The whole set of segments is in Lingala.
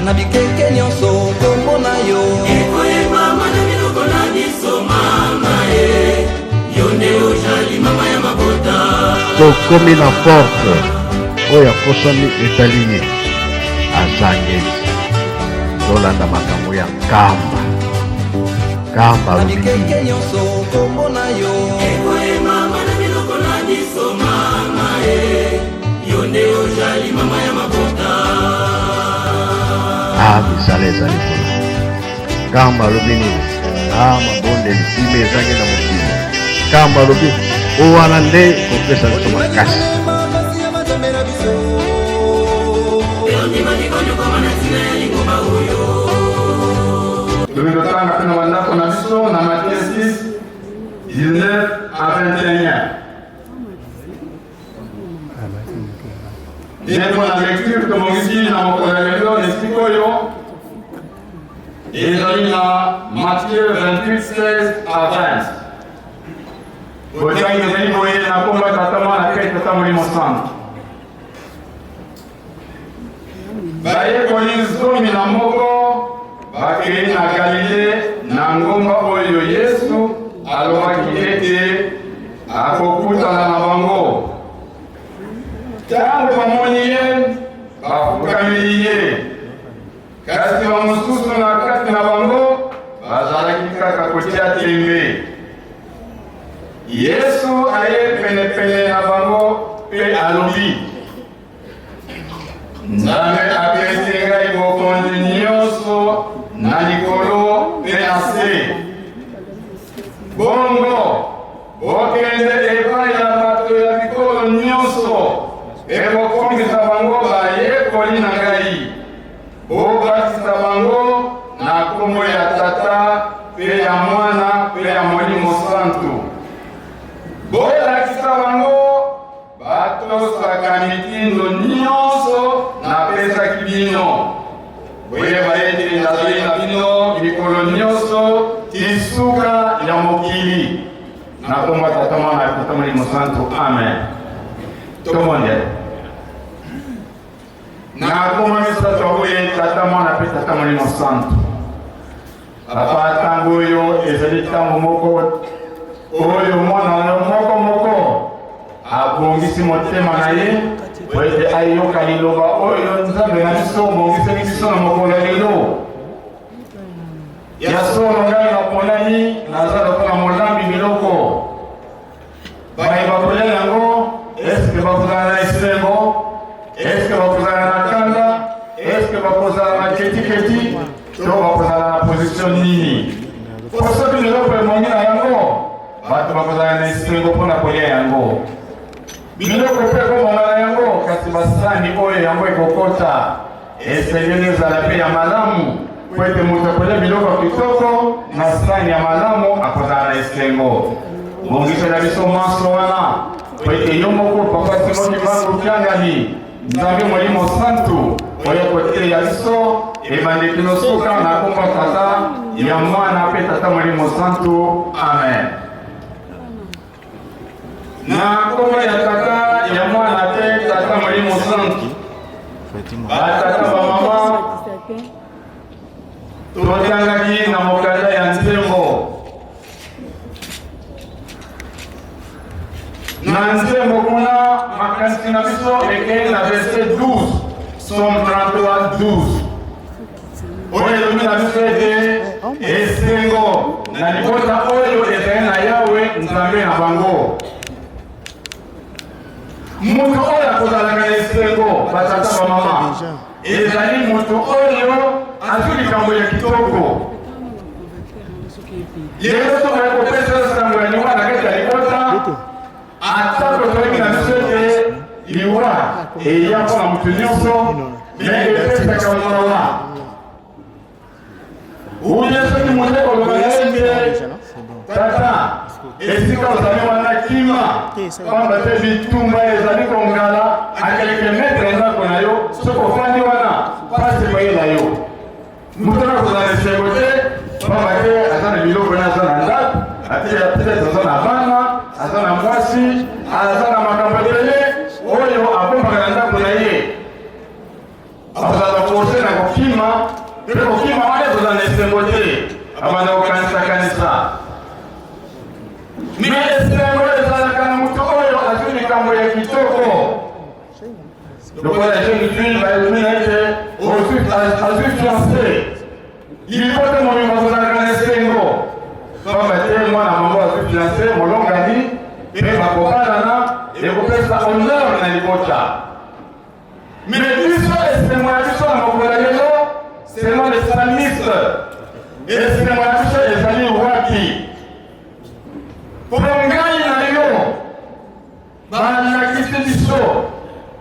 na bikeke nyonso kombo na yo ekoyeba mwana miloko na biso mama e yonde ojali mama ya mabota tokomi na porte oyo akosami etali ye azangeli tolanda makambo ya nkamba na bikeke nyonso kombo na yo ekoyeba mwana miloko na biso mama e yonde ojali mama ya mabota misala ezali kuna nkamba alobi nini mabondeli ime ezangi na mokili nkamba alobi owana nde kopesa biso makasi tokotanga mpe na bandako na biso na Matthieu 6 19 à 21. Ndeko na lecture tomongisi na mokolo ya lelo na esika oyo ezali na Matthieu 28 16 à 20. Botangi ezali boye na kombo ya Tata Mwana mpe Tata Molimo Santu. Bayekoli zomi na moko bakei na Galile na ngomba oyo Yesu alobaki ete akokutana na bango. Tango bamoni ye bafukameli ye, kasi bamosusu na kati na bango bazalaki kaka kotia tembe. Yesu aye penepene na bango mpe alobi, Nzambe apesi ngai bokonzi nyonso na likolo mpe na se. Bongo bokende epai ya bato ya bikolo nyonso mpe bokongisa bango bayekoli na ngai. Bobatisa bango na kombo ya Tata mpe ya Mwana mpe ya Molimo Santu. Bolakisa bango batosaka mitindo nyonso napesaki bino. Boyeba ete nazali na bino mikolo nyonso ti suka ya mokili. Na kombo ya Tata Mwana mpe Tata Molimo Santu. Amen. Tomonde. Na kombo misato oyo Tata Mwana mpe Tata Molimo Santu. Papa ntango oyo ezali ntango moko oyo mwana moko abongisi motema na ye po ete ayoka liloba oyo Nzambe na biso obongiseli biso na mokolo ya lelo. Ya solo ngai naponani naza lokola molambi biloko. Bayeba kolia yango eske bakozala na esengo, eske bakozala na kanda, eske bakozala na ketiketi, to bakozala na position nini. Po soki leloko emongi na yango bato bakozala na esengo mpona kolia yango. Biloko mpe komona na yango kasi basani oyo yango ekokota esengeli ezala mpe ya malamu po ete moto akolia biloko kitoko na sani ya malamu akozala na esengo. Bongisela biso maso wana po ete yo moko papa Simoni Bangu Kiangani Nzambe Molimo Santu oyo koteya biso ebandeki nosuka na kombo Tata ya Mwana mpe Tata Molimo Santu. Amen. Na kombo ya Tata ya Mwana mpe Tata Molimo Santu. Batata bamama totangaki na mokanda ya nzembo. Na nzembo kuna makanisi na biso ekei na verset 12 Somme 33 12 oyo elobi na biso ete esengo na libota oyo ezali na Yawe Nzambe na bango. Mutu oyo akozalaka na esengo batata bamama ezali mutu oyo azwi likambo ya kitoko. Lelo soki akopesa sango ya liwa na kati ya libota atako toyebi na biso ete liwa eya mpona mutu nyonso me epesaka molawa. Uye soki moto ekoloba na ye nde Tata esika ozali wana kima pamba te bitumba ezali kongala akeleke metre ndako na yo soki ofandi wana pasi koyela yo. Mutu akozala na esengo te pamba te aza na biloko ne aza na ndako ate aza na bana aza na mwasi aza na makambo ebele oyo abombaka na ndako na ye. Akozala forse na kokima kitoko lokola jeune fille bayebi na ete azwi fiancé iliko te mobimba kozalaka na esengo pamba te mwana mama azwi fiancé molongani mpe bakobalana ekopesa honneur na libota mais biso esengo ya biso na mokolo lelo selon les salmistes esengo ya biso ezali wapi mpo ngai na yo balakisi biso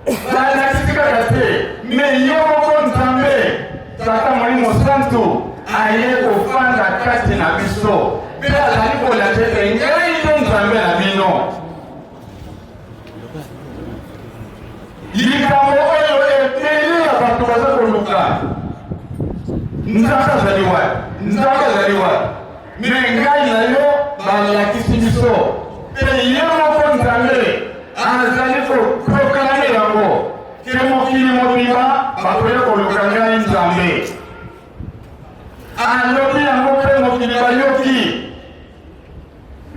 balakisi kaka te me yo moko nzambe tata molimo santu aye kofanda kati na biso mpe azali kolakisa ete ngai nde nzambe na bino likambo oyo ebele ya bato baza koluka nzambe azali wapi nzambe azali wapi me ngai na yo balakisi biso mpe yo moko nzambe azali koproklame yango ke mokili mobimba bakoya koluka ngai nzambe alobi yango mpe mokili bayoki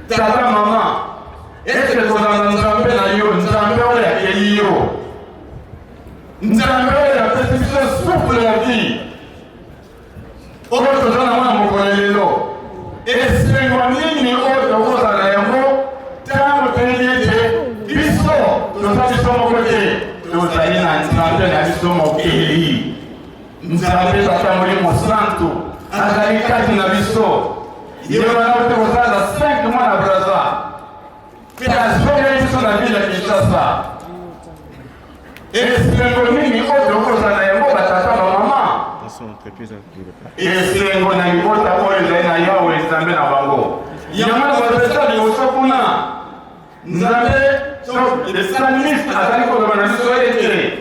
tata mama ete kozala nzambe na yo nzambe oyo akeli yo nzambe oyo apesi biso souffle ya vie oyo toza na mwana mokolo lelo esengo nini oyo tokozala yango ntango toyebi ete biso toza biso moko te tozali na nzambe na biso mokeli nzambe tata molimo santu azali kati na biso ye wana ote kozala 5 mois na braza mpe azongeli biso na ville ya kinshasa esengo nini oyo tokozala yango batata bamama esengo na libota oyo ezali na yawe nzambe na bango yango bazesa liboso kuna nzambe salmiste azali koloba na biso ete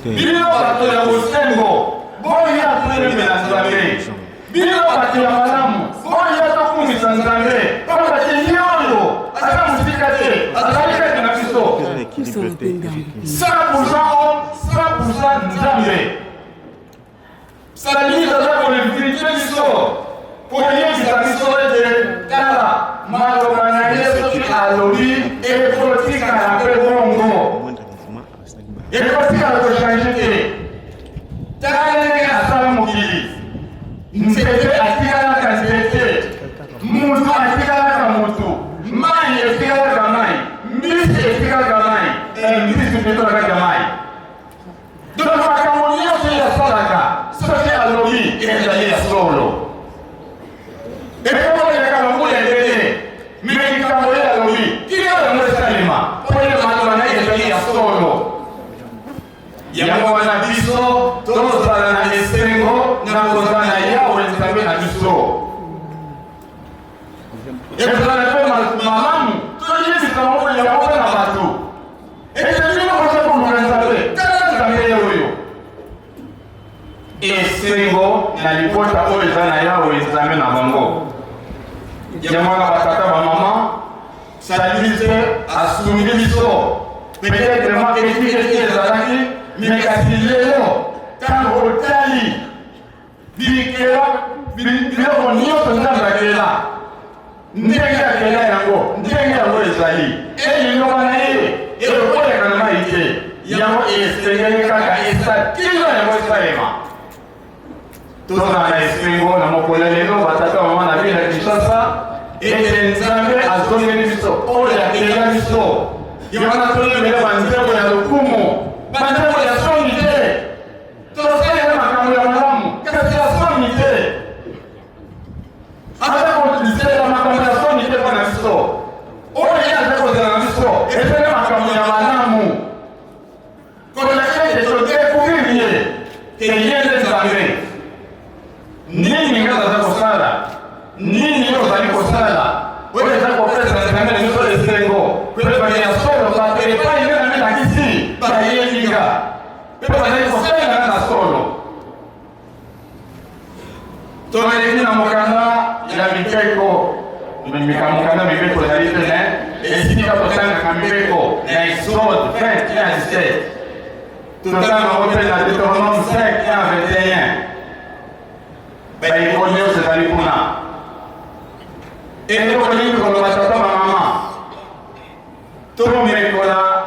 bino bato ya bosengo boya teleme na nzambe bino bato ya malamu boya tokumisa nzambe pamba te ye oyo aza mosika te azali kati na biso 100% homme 100% nzambe salmiste aza kolevite biso po yebisa biso ete tala maloba na ye soki alobi ekotikala mpe bongo ekotikala kochange te tala ndenge asala mokili nzete atikalaka nzete mutu atikalaka mutu mai etikalaka mai mbisi etikalaka mai mbisi petolakaka mai donc makambo nyonso yasalaka soki alobi ezali ya solo ekokoleka bambula ebele me likambo ye alobi kili oyo yango esalema po ye maloba na ezali ya solo yango wana biso tozala na esengo na kozala na yawe nzambe na biso ezala mpe malamu toyebisa moko yango mpe na bato ezali koza koluka nzambe tala nzambe ye oyo esengo na libota oyo eza na yawe nzambe na bango yango wana batata bamama salmise asungi biso peut-être maketiki ezalaki me kasi lelo ntango otali biloko nyonso nzambe akela ndenge akela yango ndenge yango ezali elingoka na ye ekokoleka na mai te yango esengeli kaka esatila yango esalema toza na esengo na mokolo lelo batata mama na ville ya kinshasa ete nzambe azongeli biso oyo akela biso yango toyebela banzembo ya lokumu banzembo ya soni te tosalela makambo ya malamu kasi ya soni te aza kozilela makambo ya soni te mpo na biso oyo ye aza kozela na biso ezele makambo ya malamu kolaka ete todekuviri ye ke ye nde nzambe nini nga aza kosala nini yo ozali kosala oyo eza kopesa nzambe na biso esengo mpe bato ya solo bato epai nde na milakisi bayelinga mpe bazali kosalela na solo tozaleki na mokanda ya mibeko mokanda mibeko ezali tene esika tosangaka mibeko na exode 21:17 totanga ngo mpe na Deutéronome 5:21 bayiko nyonso ezali kuna eloko nini koloba tata bamama tomekola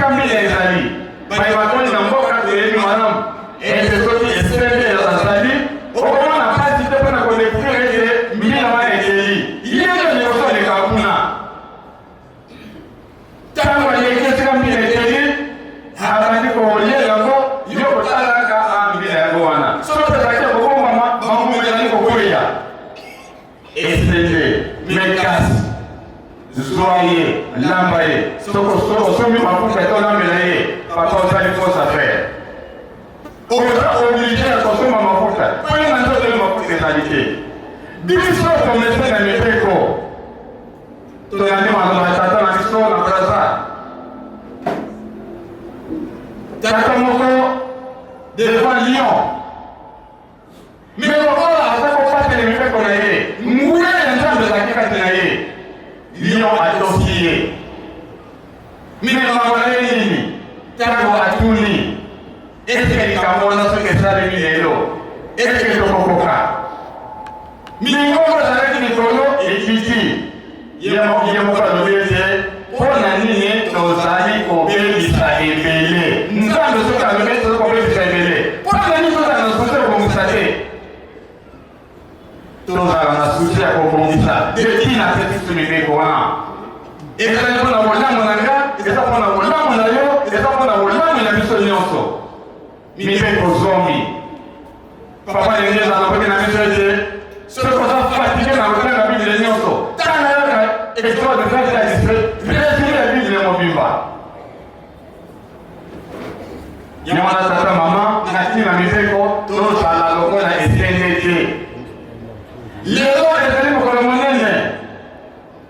kambi ezali bayibakoni na mboka toyebi malamu ete soki esende azali okomona pasi te mpona kolekutire ete mbila wana ekeli yeye nyonso oleka kuna ntango alekesika mbila ekeli abandi kolia yango yo kotalaka mbila yango wana soki ezalaki kokombama bangumu ezali kokweya esende mekasi zwa ye lamba ye soko somi mafuta etolambela ye papa ozali fausse affaire oza oblige ya kosomba mafuta oyo na nzoto yo mafuta ezali te biso tomese na mibeko toyandi maloba tata na biso na braza tata moko devant lion me lokola aza kopatela mibeko na ye nguya ya nzambe ezalaki kati na ye lion atoki ye minemawana nini ntango atuni esike likambo wana soki esalemi lelo esike tokokoka mingongo ezalaki likolo ekiti ye moko alobi ete mpo na nini tozali kobebisa ebele nzambe soki alobi ete toza kobebisa ebele mpo na nini tozala na susi ya kobongisa te tozala na susi ya kobongisa detina te tisu mibeko wana ezali mpona bolamu na nga eza mpona bolamu na yo eza mpona bolamu na biso nyonso mibeko zomi papa ndenge ezalapaki na biso ete soki oza fatike na kotanga bibile nyonso tanga yoka exode 20 resumé ya bibile mobimba yango na tata mama natina mibeko tozala lokola esende te lelo ezali mokolo monene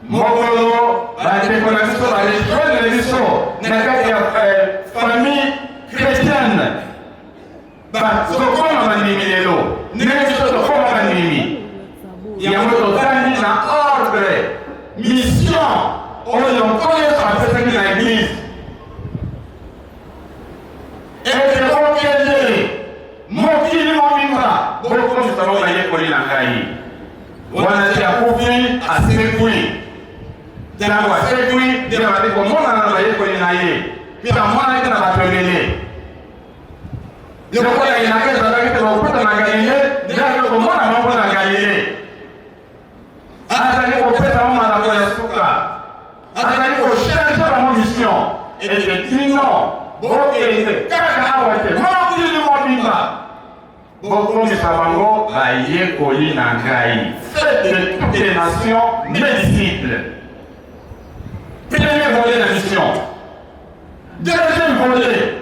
mokolo bandeko na biso barejoindre biso na kati ya famille chrétienne bazokoma bandimi lelo ndenge biso tokoma bandimi yango tozali na ordre mission oyo nkolo yesu apesaki na eglise ete bokende mokili mobimba bokomisa bango bayekoli na ngai wana ti akufi asekwi ntango asekwi nde bazali komonana na bayekoli na ye mpe bamonaki na bato ebele lokola yenaka ezalaki te bakuta na galile nde azali komona bango na galile azali kopesa mo malako ya suka azali kochange bango mission ete tino bokende kaka awa te mokili mobimba bokomisa bango bayekoli na ngai faites de toutes les nations mes disciples. Premier volet de la mission. Deuxième volet,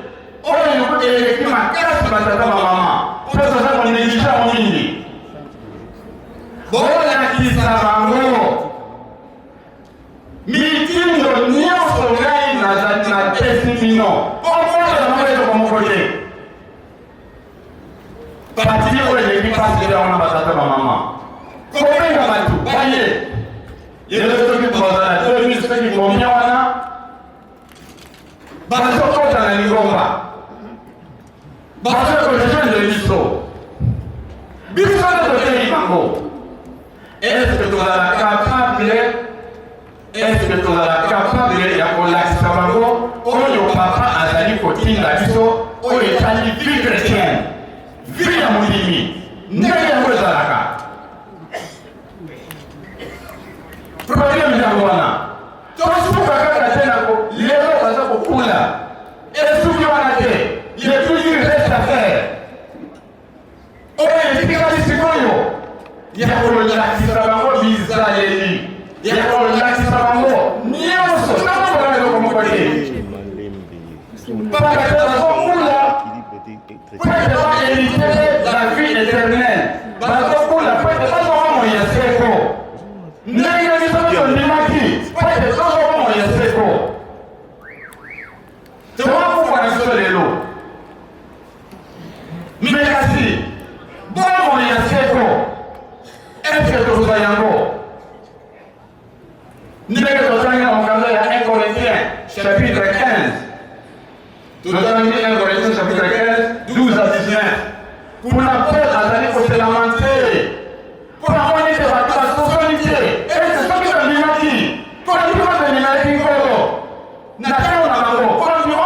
oyo eleki makasi batata bamama mpo toza koneglige yango mingi boolakisa bango mitindo nyonso ngai napesi bino omoela bango eloko moko te pati oyo eleki mpasi yango na batata bamama kobenga bato baye yelo soki bozala 2000 soki komia wana bazokota na lingomba bazokorejoindre biso biso nde toteli bango eske tozala capable ya kolakisa bango oyo papa azali kotinda biso oyo etali vie chrétienne vie ya molimi ndenge yango ezalaka problème yango wana tosuka kaka te nako lelo baza kokula esuki wana te il est toujours reste à faire oyo etikali sikoyo ya kolakisa bango bizaleli ya kolakisa bango nyonso nakobola eloko moko te paka te bazokula po ete baelite la vie éternelle bazokula po ete bazokoma ya seko ndenge biso tondimaki po ete tozokoma ya seko towakufa na biso lelo mekasi bomo ya seko eske tokozwa yango ndenge tozangi na mokanda ya 1 Corinthiens chapitre 15 tozangi 1 Corinthiens chapitre 15 12 à 19 kuna Paul azali koselamante mpona moni te bato basosoni te ete soki tondimaki kondima tondimaki nkolo na ntango na bango kondima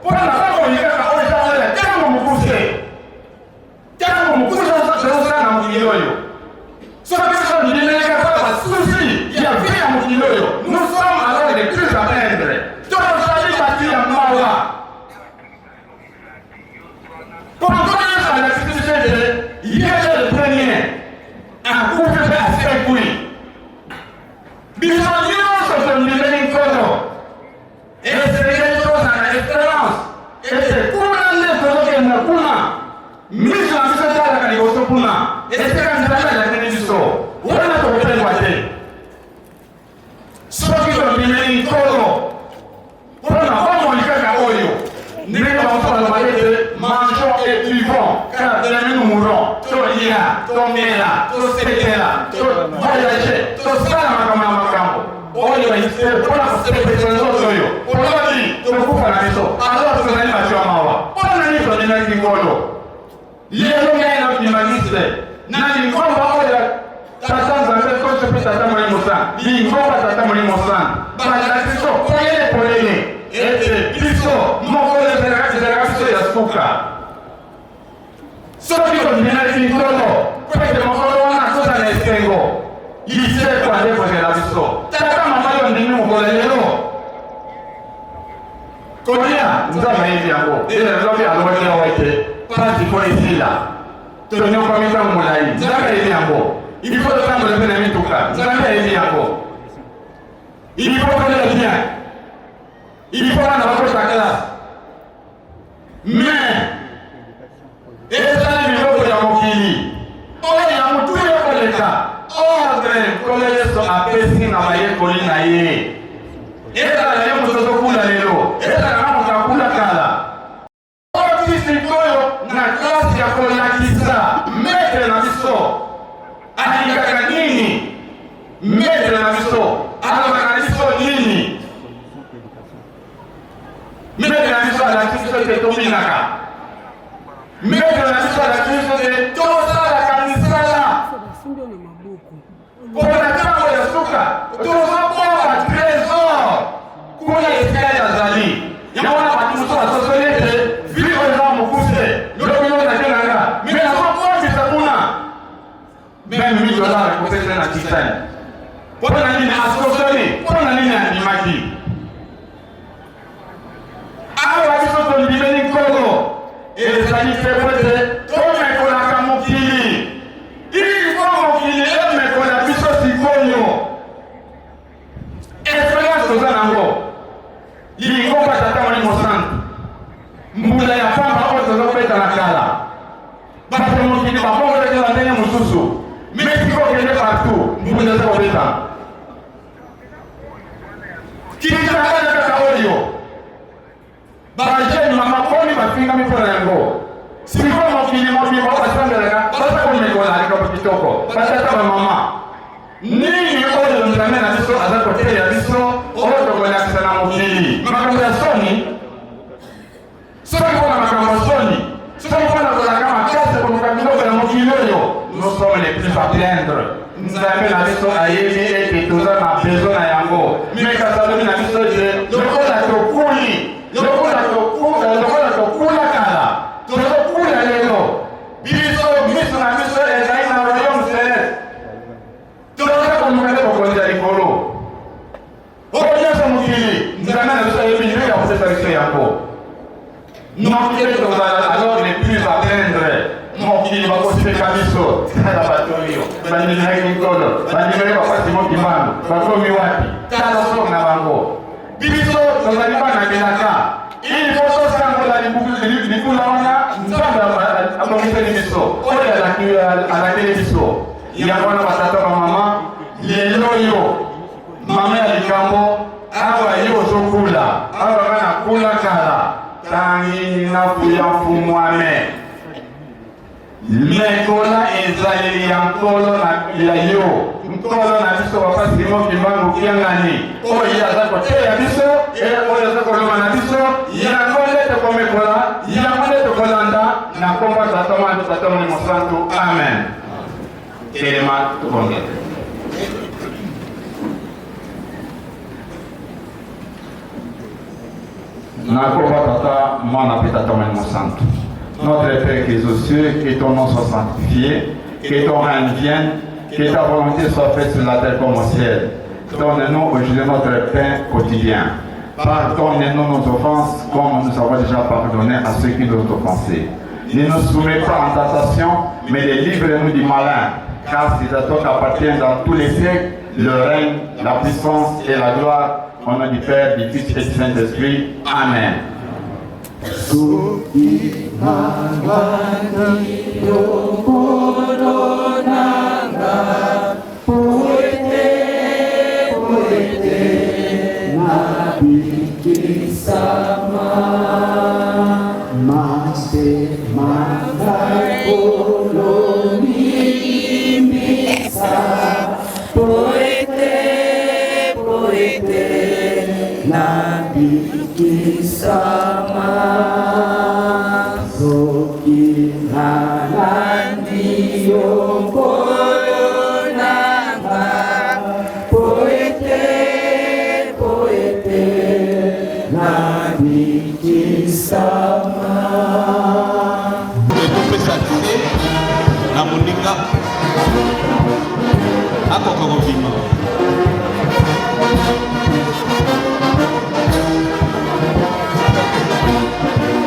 Pona kama ulikaka ole sana tangu mkuse. Tangu mkuse sasa sana mkiloyo. Sasa kama nileleka kwa susi ya vya mkiloyo. Nous sommes alors les plus à plaindre. Toka sali bati ya mawa. Pendant que la situation il est le premier à couper assez couille. Bisogno sono di incontro. E se le cose hanno esperienza. E se kuna ne solo che na kuna. Mi sono stata la cosa kuna. E se kan stata la che ne so. Ora to per guardare. So che sono di incontro. Ora vamo li caga olio. Ne va fare la malete, mangio e vivant. Car de la numero. To ia, to mela, to setela, to voyage, to sala kama makambo. Olha vai ser para você pensando yo. Olha to kufa na hizo. Alora tunani macho mawa. Ona ni to ni ngolo. Leo ngena ni magiste. Nani ngomba oya tatanza kwa kocha pesa tamu ni musa. Ni ngomba tamu ni musa. Bana hizo polele. Ete hizo mokole zera ya suka. Só que quando viene il titolo, perché non solo una cosa ne spiego. Gli sei quando è che l'ha visto. Tata mamma non di nuovo con le loro. Conia, non sa mai bianco. Deve lo che allora che avete. Parti fuori sila. Torniamo qua mi fa un mulai. Sa mai bianco. Il foto campo del benevento qua. Sa mai bianco. Il foto del bien. Il foto della vostra classe. Mais esa ni miloko ya mokili oyo ya mutu ya koleka ordre koleso apesi na mayekoli na ye eza na ye mososo kula lelo eza na moto akula kala oyo kristo oyo na klasi ya kolakisa metre na biso alingaka nini metre na biso alobaka na biso nini metre na biso alakisi biso te tominaka Mega na sala ya Kristo de toza la kanisala. Kuna jambo ya suka. Toza kwa trésor. Kuna esikaya ya zali. Yaona batimuso wa société. Vivre dans mon couche. Ndio ndio na tena nga. Mimi na kwa bitakuna. Mimi $1 kwa pesa na kisani. Pona nini asosoni? Pona nini animaki? Awa biso to ndimeni kogo. Ezali febwete tome kolaka mokili ili kwa mokili eme kola biso sikonyo experience toza nango lingoba tata moni mosantu mbula ya pamba oyo tozopeta na kala bato mokili babongotekela ndenge mosusu mesiko kende partout mbunda eza kobeta kilikakala kaka oyo bajeni mamakoni bafingami mpona yango siko mokili mobimba oyo basandelaka baza komekola likabo kitoko batata bamama nini oyo nzambe na biso aza koteya biso oyo tokolakisa na mokili makambo ya soni soki mpona makambo ya soni soki mpona kozalaka makasi koluka biloko ya mokili oyo nous sommes les plus à plaindre nzambe na biso ayebi ete toza na besoin na yango mekasalobi na biso te lokola tokuli lokola tokula kala tokula lelo biso miso na biso ezali na royaume céleste toza komukate kokonza likolo oyo nyonso mokili nzambe na biso ayebi nini ya kosesa biso yango mokili tozala alors les plus à plaindre mokili bakosipeka biso tala bato oyo bandimelaki nkolo bandimeli bakwasi mokimano bakomi wapi tala sok na bango biso tozali bana belaka il faut tosangola likula wana nzambe abongiseli biso oyo alakeli biso yango wana batata bamama lelo yo mama ya likambo awa yo ozokula awa bana kula kala tangi nafuya mfumwame mekola ezaleli ya nkolo ya yo nkolo na biso bapasi mokimbangu kiangani oyo aza koteya biso oyo aza koloma na biso yango nde tokomekola yango nde tokolanda na kombo tata moni mosantu amen telema tokongela Notre Père qui es aux cieux, que ton nom soit sanctifié, que ton règne vienne, que ta volonté soit faite sur la terre comme au ciel. Donne-nous aujourd'hui notre pain quotidien. Pardonne-nous nos offenses comme nous avons déjà pardonné à ceux qui nous ont offensés. Ne nous soumets pas en tentation, mais délivre-nous du malin, car c'est à toi qu'appartiennent dans tous les siècles le règne, la puissance et la gloire, au nom du Père, du Fils et du Saint-Esprit. Amen.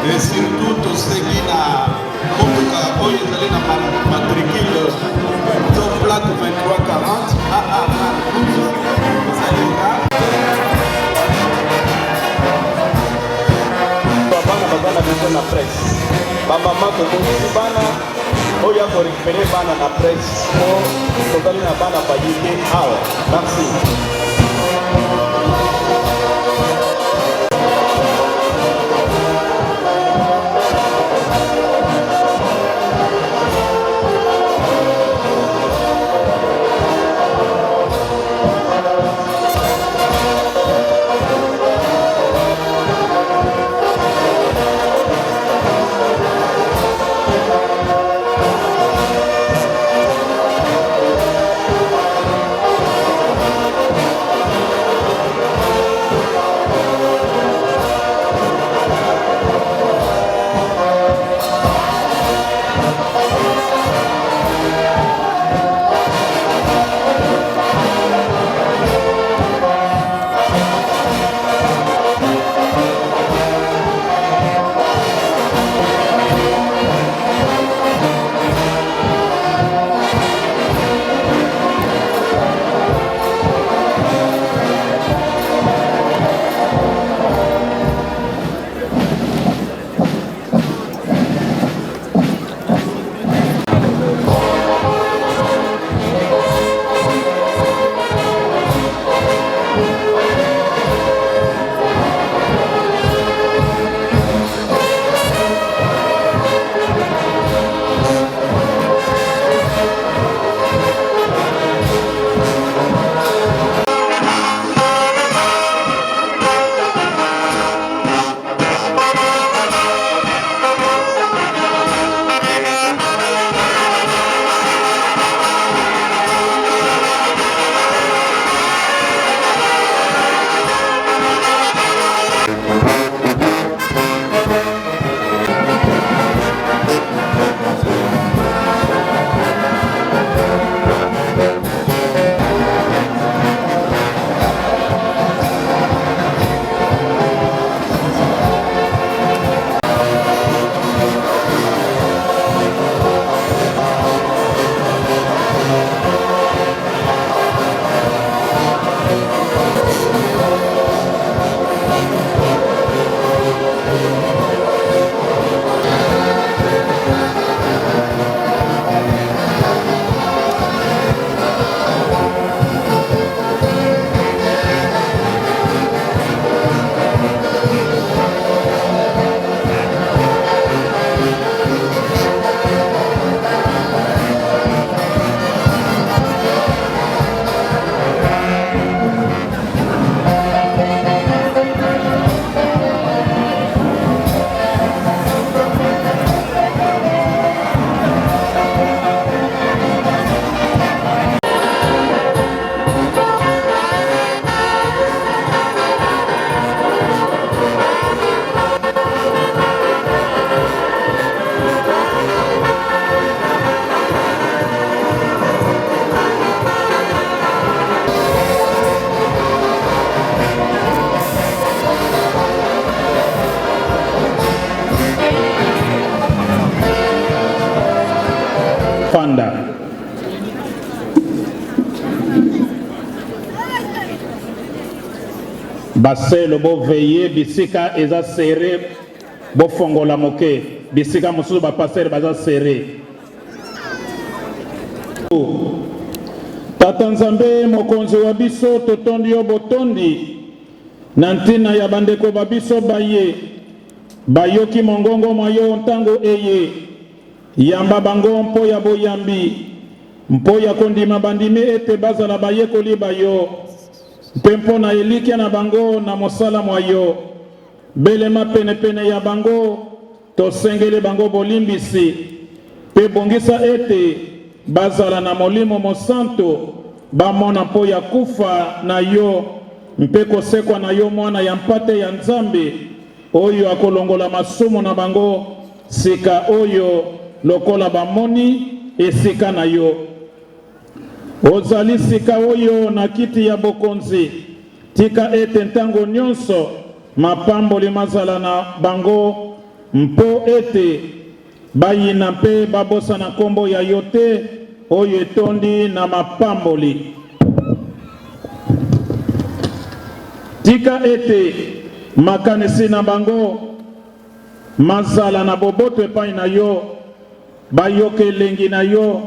Et surtout tous ceux qui n'ont pas matricule sur plaque 2340. Bana biso na presse. Ba mama ko bana oya ko récupérer bana na presse. Ko tokali na bana pa yike awa. Merci. baselo boveye bisika eza serré bofongola moke bisika mosusu bapastere baza serré. Tata Nzambe mokonzi wa biso totondi yo botondi na ntina ya bandeko babiso baye bayoki mongongo mwa yo ntango eye yamba bango mpo ya boyambi mpo ya kondima bandimi ete bazala bayekoli bayo mpe mpo na elikya na bango na mosala mwa yo belema penepene ya bango tosengeli bango bolimbisi mpe bongisa ete bazala na molimo mosanto bamona mpo ya kufa na yo mpe kosekwa na yo mwana ya mpate ya Nzambe oyo akolongola masumu na bango sika oyo lokola bamoni esika na yo. Ozali sika oyo na kiti ya bokonzi tika ete ntango nyonso mapamboli mazala na bango mpo ete bayina mpe babosa na kombo ya yo te oyo etondi na mapamboli. Tika ete makanisi na bango mazala na boboto epai na yo bayoka elengi na yo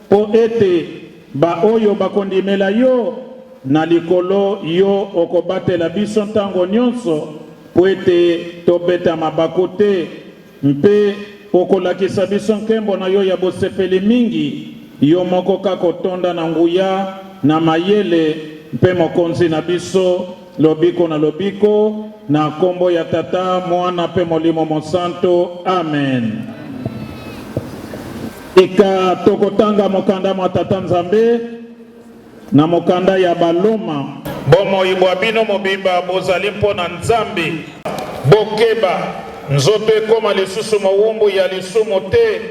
po ete ba oyo bakondimela yo na likolo yo okobatela biso ntango nyonso po ete tobeta mabaku te mpe okolakisa biso nkembo na yo ya bosepeli mingi yo moko kaka otonda na nguya na mayele mpe mokonzi na biso lobiko na lobiko na kombo ya Tata Mwana mpe Molimo Mosanto. Amen. Ika tokotanga mokanda mwa Tata Nzambe na mokanda ya baloma bomo ibwa bino mobimba bozali mpo na Nzambe bokeba nzoto ekoma lisusu mowumbu ya lisumu te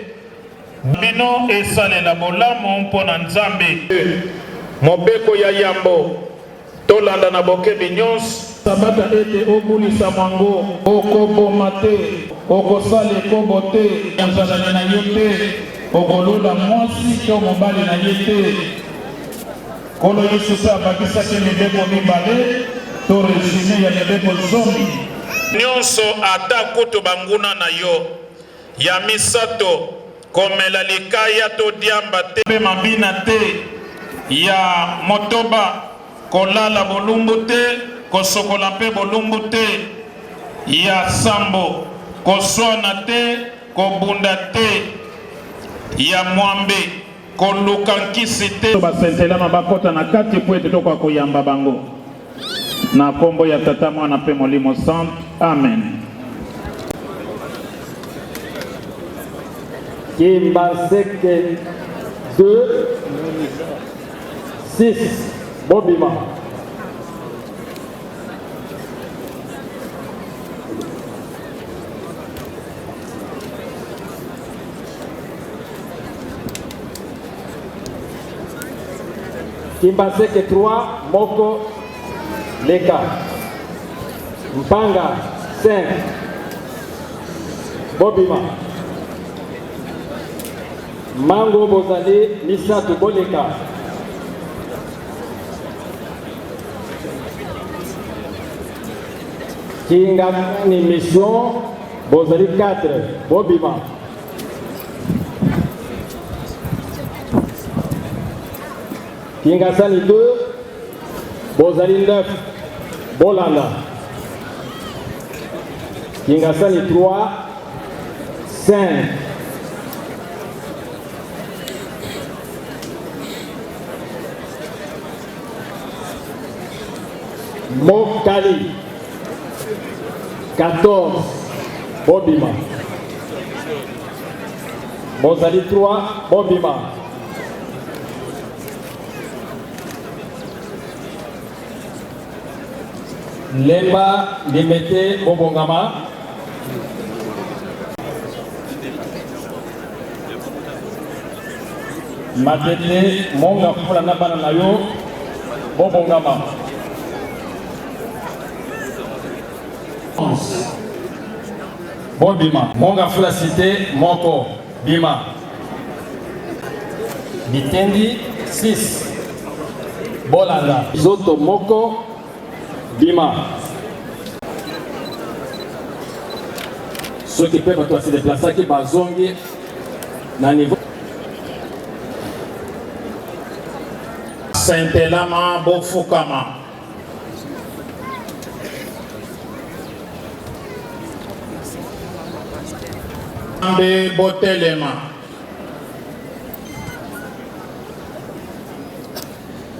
bino esalela bolamu mpo na Nzambe mobeko ya yambo tolanda na bokebi nyonso sabata ete obulisa mwango okoboma te okosala ekobo te yanzalani na yo te okolola mwasi to mobali na ye te kolo Yesu sa bakisaki mibeko mibale to resime ya mibeko zomi nyonso ata kutu banguna na yo ya misato komela likaya to diamba te pe mabina te ya motoba kolala bolumbu te kosokola mpe bolumbu te ya sambo koswana te kobunda te ya mwambe koluka nkisi te basentelama bakota na kati po ete tokoka koyamba bango na kombo ya Tata Mwana mpe Molimo Santo. Amen. Kimbaseke 2 6 Bobima. Kimbaseke 3 Moko Leka. Mpanga 5 Bobima. Mango Bozali Misatu Boleka. Kinga ni mission Bozali 4 Bobima. Kingasani 2 Bozali 9 Bolanda. Kingasani 3 5 Mokali 14 Bobima. Bozali 3 Bobima. Lemba Limete Bobongama. Matete Monga Fula Nabana Nayo Bobongama. Bobima. Monga Fula Cité Moko Bima. Bitendi 6 Bolanda. Zoto Moko Bima. Ceux qui peuvent se déplacer qui bazongi na niveau Saint-Elama Bofukama. Ambe Botelema.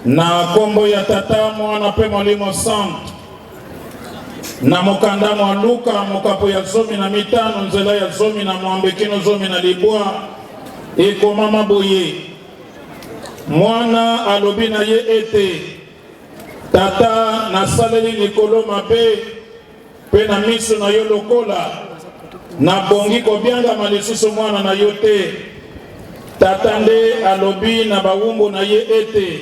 Na kombo ya tata mwana pe mwalimu Sant. Na mokanda mwa Luka mokapo ya 15 nzela ya 10 na mwambekino 10 na libwa eko mama boye mwana alobi na ye ete tata na saleli likolo mabe pe na miso na yo lokola na bongi kobianga lisusu mwana na yo te tata nde alobi na bawumbu na ye ete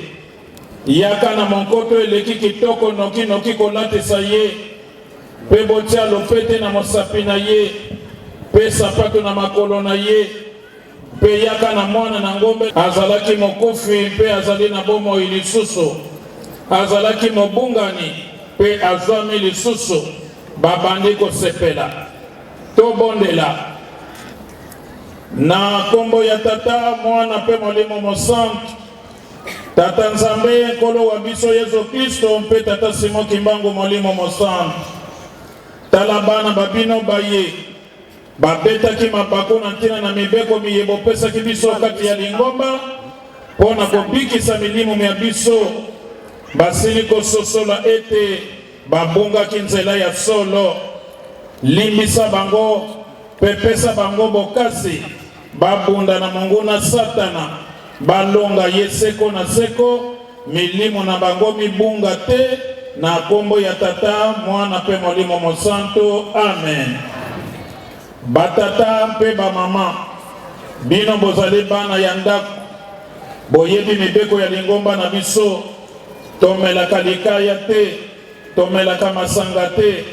yaka na monkoto eleki kitoko noki kolatisa ye pe botia lopete na mosapi na ye pe sapato na makolo na ye pe yaka na mwana na ngombe azalaki mokufi pe azali na bomoi lisusu azalaki mobungani pe azwami lisusu babandi kosepela tobondela na kombo ya tata mwana pe molimo mosantu tata Nzambe nkolo wa biso Yesu Kristo mpe tata Simon Kimbangu molimo mosantu tala bana babino baye babetaki mabako na ntina na mibeko miyebo pesaki biso kati ya lingomba pona kobikisa milimo ya biso basili kososola ete babungaki nzela ya solo limbisa bango pepesa bango bokasi babunda na monguna satana balonga ye seko na seko milimo na bango mibunga te na kombo ya tata mwana pe molimo mosanto amen. Batata mpe ba mama bino bozali bana ya ndako boyebi mibeko ya lingomba na biso tomelaka likaya te tomelaka masanga te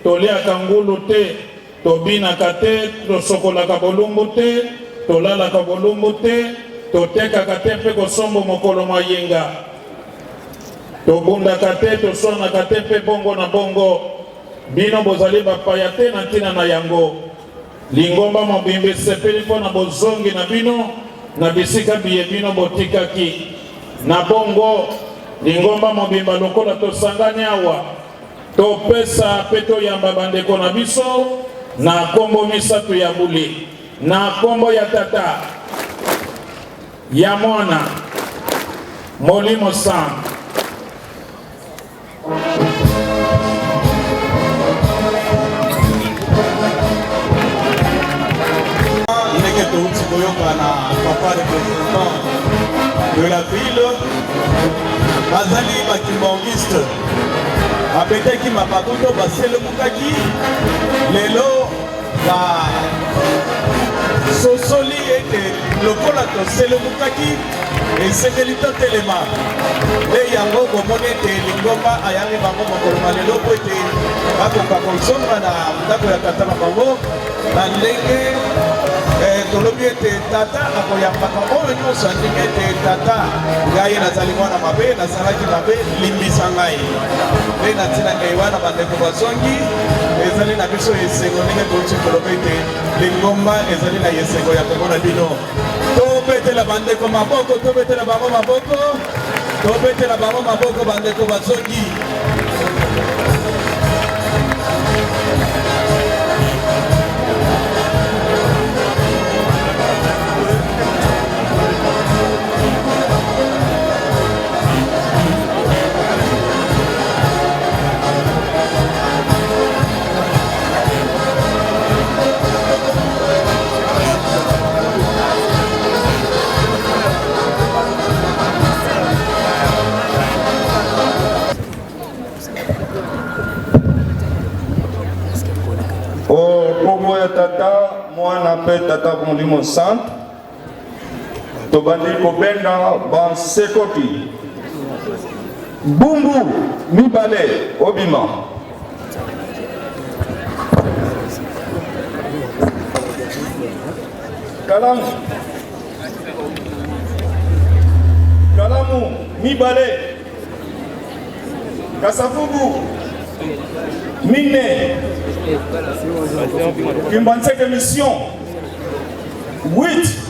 toliaka ngulu te tobinaka te tosokolaka bolumbu te tolalaka bolumbu te totekaka te mpe kosombo mokolo mayenga tobundaka te toswanaka te mpe bongo na bongo bino bozali bapaya te na ntina na yango lingomba mobimbi sepeli mpo na bozongi na bino na bisika biye bino botikaki na bongo lingomba mobimba lokola tosangani awa topesa mpe toyamba bandeko na biso na kombo misato ya buli na kombo ya tata ya mwana molimo santu papa représentant de la ville bazali bakimbangiste abetaki mabakuto baselemukaki lelo ba sosoli ete lokola toselemukaki esengeli totelema nde yango bomoni ete lingomba ayangi bango mokolo malelo po ete bakoka kozonga na ndako ya tata na bango na ndenge tolobi ete tata akoyambaka oyo nyonso andingi ete tata ngai nazali mwana mabe nazalaki mabe limbisa ngai nde na ntina ngai wana bandeko bazongi ezali na biso esengo ndenge touti koloba ete lingomba ezali na esengo ya komona bino tobetela bandeko maboko tobetela bango maboko tobetela bango maboko bandeko bazongi tata mwana pe tata molimo santu tobandi kobenga bansekoti bumbu mibale obima kalamu mibale kasafubu Mine Kimbanseke mission 8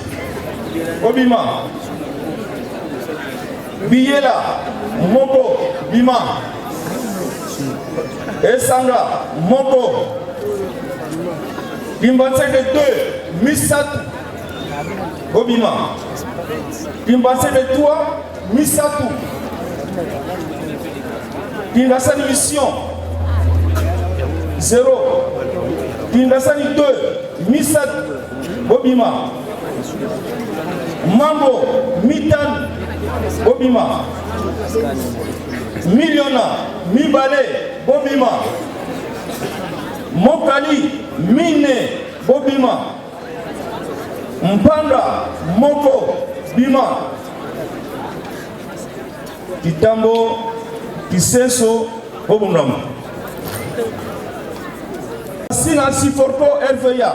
Obima Biyela Moko Bima Esanga Moko Kimbanseke 2 Misatu Obima Kimbanseke 3 Misatu Kingasani mission 0 Kingasani 2 Misat Bobima Mambo Mitan Bobima Miliona Mibale Bobima Mokali Mine Bobima Mpanga Moko Bima Kitambo Kiseso Bobunam Sina Siforto RVA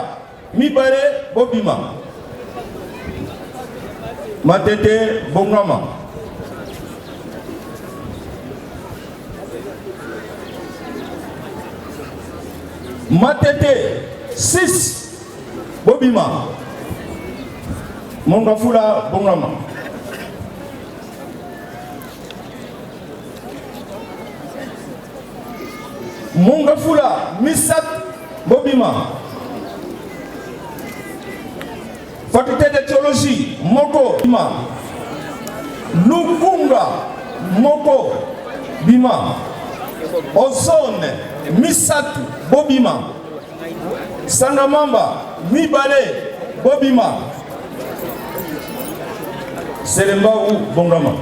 Mibale Bobima Matete Bongama Matete 6 Bobima Mongafula Bongama Mongafula Misat Bobima Faculté de théologie Moko Bima Lukunga Moko Bima Ozone Misat Bobima Sangamamba Mibale Bobima Selembaou Bongama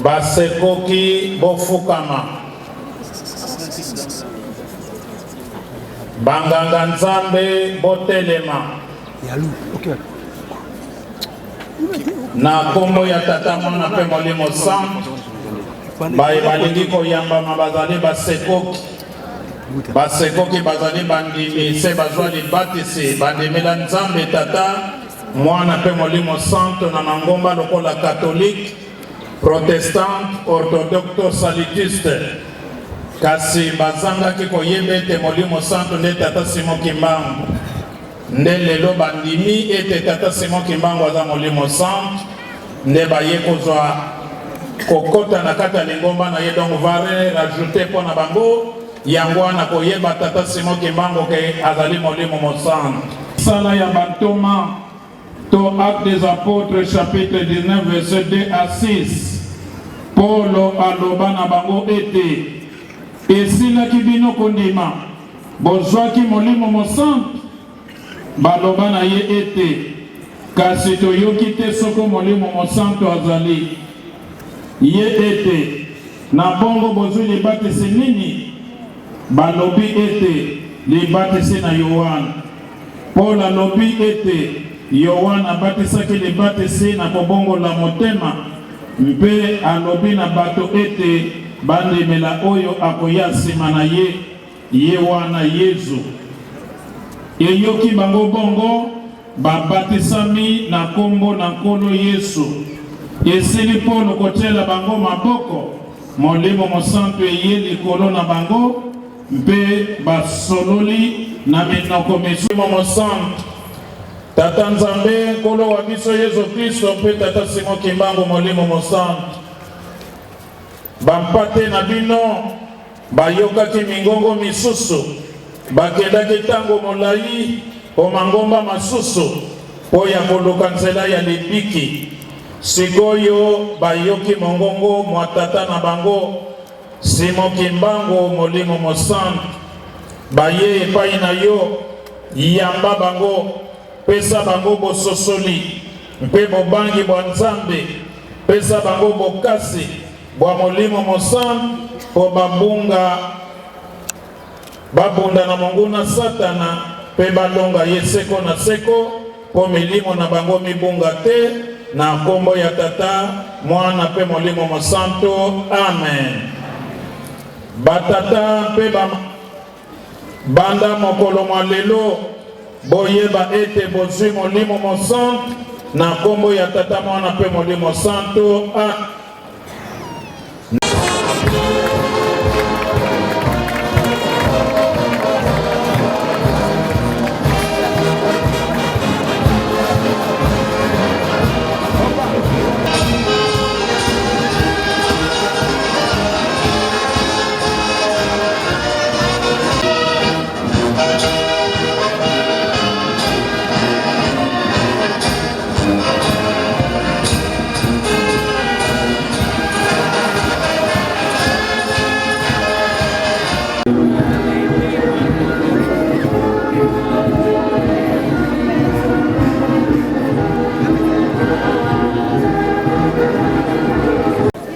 Basekoki Bofukama Banganga Nzambe Botelema na kombo ya tata mwana pe molimo sant balingi koyamba mabazali basekoki bazali bandimi se bazwa libatisi bandimela Nzambe tata mwana pe molimo sant na mangomba lokola catholique protestante orthodoxe salutiste kasi bazangaki koyeba ete molimo santo nde tata Simon Kimbangu nde lelo bandimi ete tata Simon Kimbangu aza molimo santo nde baye kozwa kokota na kati ya lingomba na ye donc vare rajouter mpo na bango yango wana koyeba tata Simon Kimbangu ke azali molimo mosanto. Sala ya bantoma to Actes des Apôtres chapitre 19 verset 2 à 6 Polo aloba na bango ete esilaki bino kondima bozwaki molimo mosanto baloba na ye ete kasi toyoki te soko molimo mosanto azali ye ete na bongo bozwi libatisi nini balobi ete libatisi na Yohana Paul alobi ete Yohana abatisaki libatisi na kobongola motema mpe alobi na bato ete bandimela oyo akoya nsima na ye wana Yesu eyoki bango bongo babatisami na kombo na nkolo Yesu esili Polo kotiela bango maboko molimo mosanto eye likolo na bango mpe basololi na minoko misimo mosanto tata Nzambe nkolo wa biso Yesu Kristo mpe tata Simon Kimbangu molimo mosanto bampate na bino bayokaki mingongo misusu bakendaki tango molai po mangomba masusu po ya koluka nzela ya libiki sikoyo bayoki mongongo mwa tata na bango Simon Kimbangu molimo mosanto baye epai na yo yamba bango pesa bango bososoli mpe bobangi bwa Nzambe pesa bango bokasi bwa molimo mosanto po babunda na monguna Satana pe balonga ye seko na seko po milimo na bango mibunga te na kombo ya tata mwana pe molimo mosanto amen batata pe banda mokolo mwa lelo boyeba ete bozwi molimo mosantu na kombo ya tata mwana mpe molimo santo.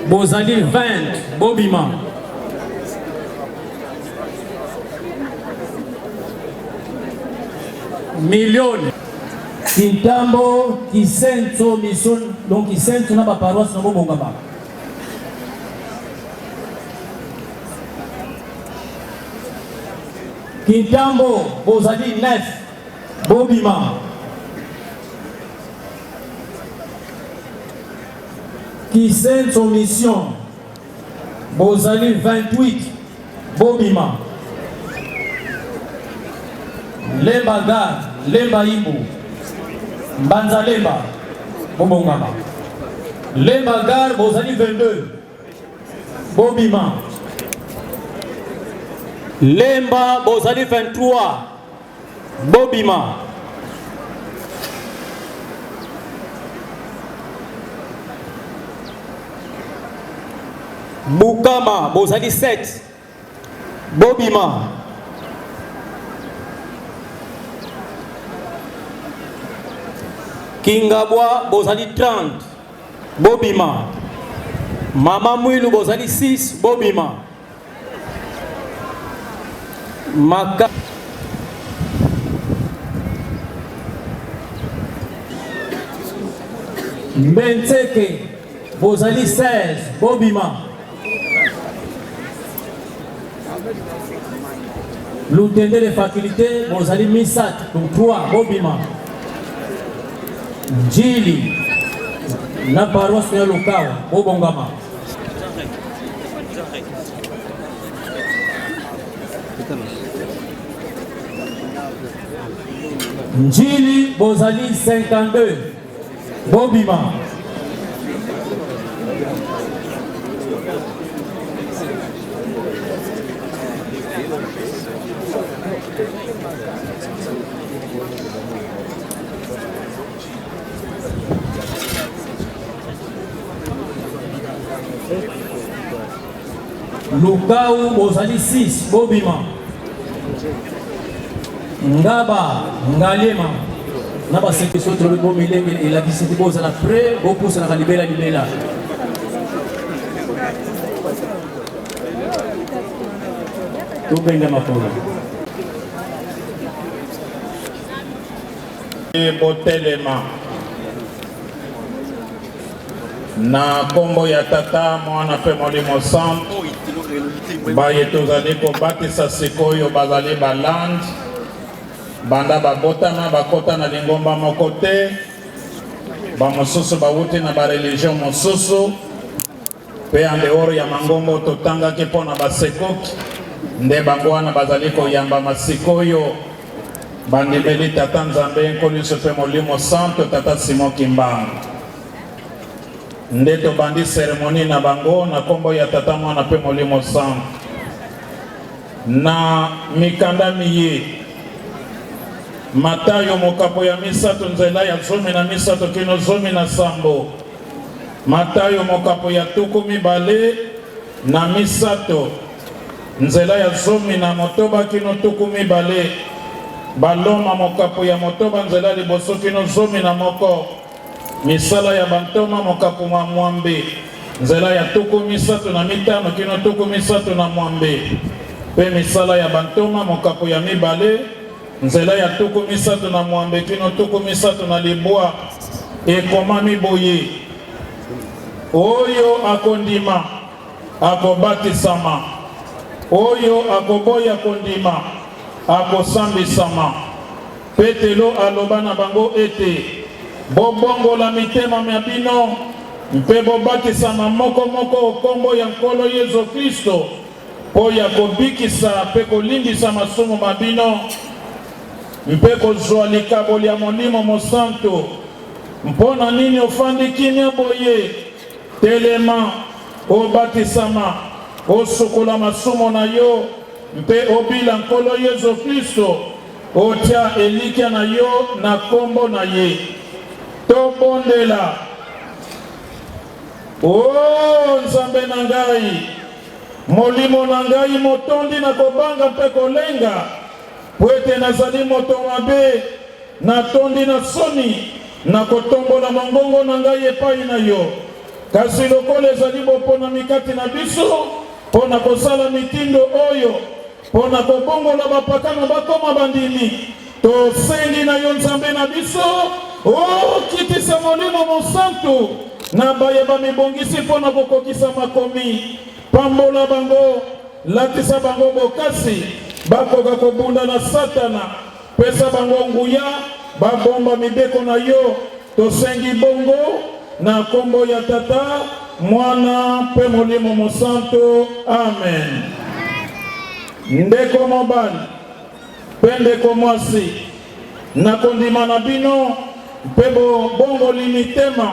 Bozali 20 bobima. Milioni. Kintambo kisenso mission donc kisenso na ba paroisse na bonga ba. Kintambo bozali 9 bobima. Kisenso mission bozali 28 bobima. Lemba Gar, Lemba Ibu, Mbanza Lemba, Bobongama. Lemba Gar, bozali 22, Bobima. Lemba, bozali 23, Bobima. Bukama, bozali 7, Bobima. Kingabwa bozali 30 bobima. Mama Mwilu bozali 6 bobima. Maka Mbenteke bozali 16 bobima. L'Utende de faculté bozali misat donc 3 bobima. Njili na paroisse ya Lukawa Bobongama. Njili bozali 52 bobima. Lukau bozali 6 bobima. Ngaba Ngalema na ba sekiso tolo bo milenge et la visite boza na pré beaucoup ça na libela. To benga mapolo e botelema na kombo ya tata mwana pe molimo santo baye tozali kobatisa sikoyo bazali balande banda babotama bakota na lingomba moko te bamosusu bawuti na bareligio mosusu mpe andeoro ya mangombo totangaki mpo na basekoki nde bango wana bazali koyamba masikoyo bandimeli tata nzambe nkoliso mpe molimo santo tata Simon Kimbangu nde tobandi seremoni na bango na kombo ya tata mwana mpe molimo santo na mikanda miye Matayo mokapo ya misato nzela ya 13 kino 17. Matayo mokapo ya 12 na misato nzela ya 19 kino 12. Baloma mokapo ya motoba nzela liboso kino 11. Misala ya bantoma mokapo mwa mwambe nzela ya 35 kino 13 pe misala ya bantoma mokapo ya mibale nzela ya 13 kino 13 ekomami boye oyo akondima akobatisama oyo akoboya kondima akosambisama. Petelo aloba na bango ete bobongola mitema mya bino mpe bobatisama moko moko okombo ya nkolo Yesu Kristo po ya kobikisa mpe kolimbisa masumu mabino mpe kozwa likaboli ya Molimo Mosantu. Mpona nini ofandi kimia boye? Telema obatisama osukola masumu na yo mpe obila nkolo Yesu Kristo otia elikia na yo na kombo na ye. Tobondela. Oh Nzambe na ngai, Molimo na ngai motondi na kobanga mpe kolenga po ete nazali moto mabe, natondi na soni na kotombola mongongo na ngai epai na yo. Kasi lokola ezali bopona mikati na biso pona kosala mitindo oyo pona kobongola bapakana bakoma bandimi, tosengi na yo Nzambe na biso, kitisa Molimo Mosantu na bayeba mibongisi pona kokokisa makomi. Pambola bango, latisa bango bokasi, bakoka kobunda na Satana, pesa bango nguya, babomba mibeko na yo. Tosengi bongo na kombo ya Tata, Mwana pe Molimo Mosantu. Amen. Ndeko mobali, pendeko mwasi, na kondima na bino, pebo bongo limitema,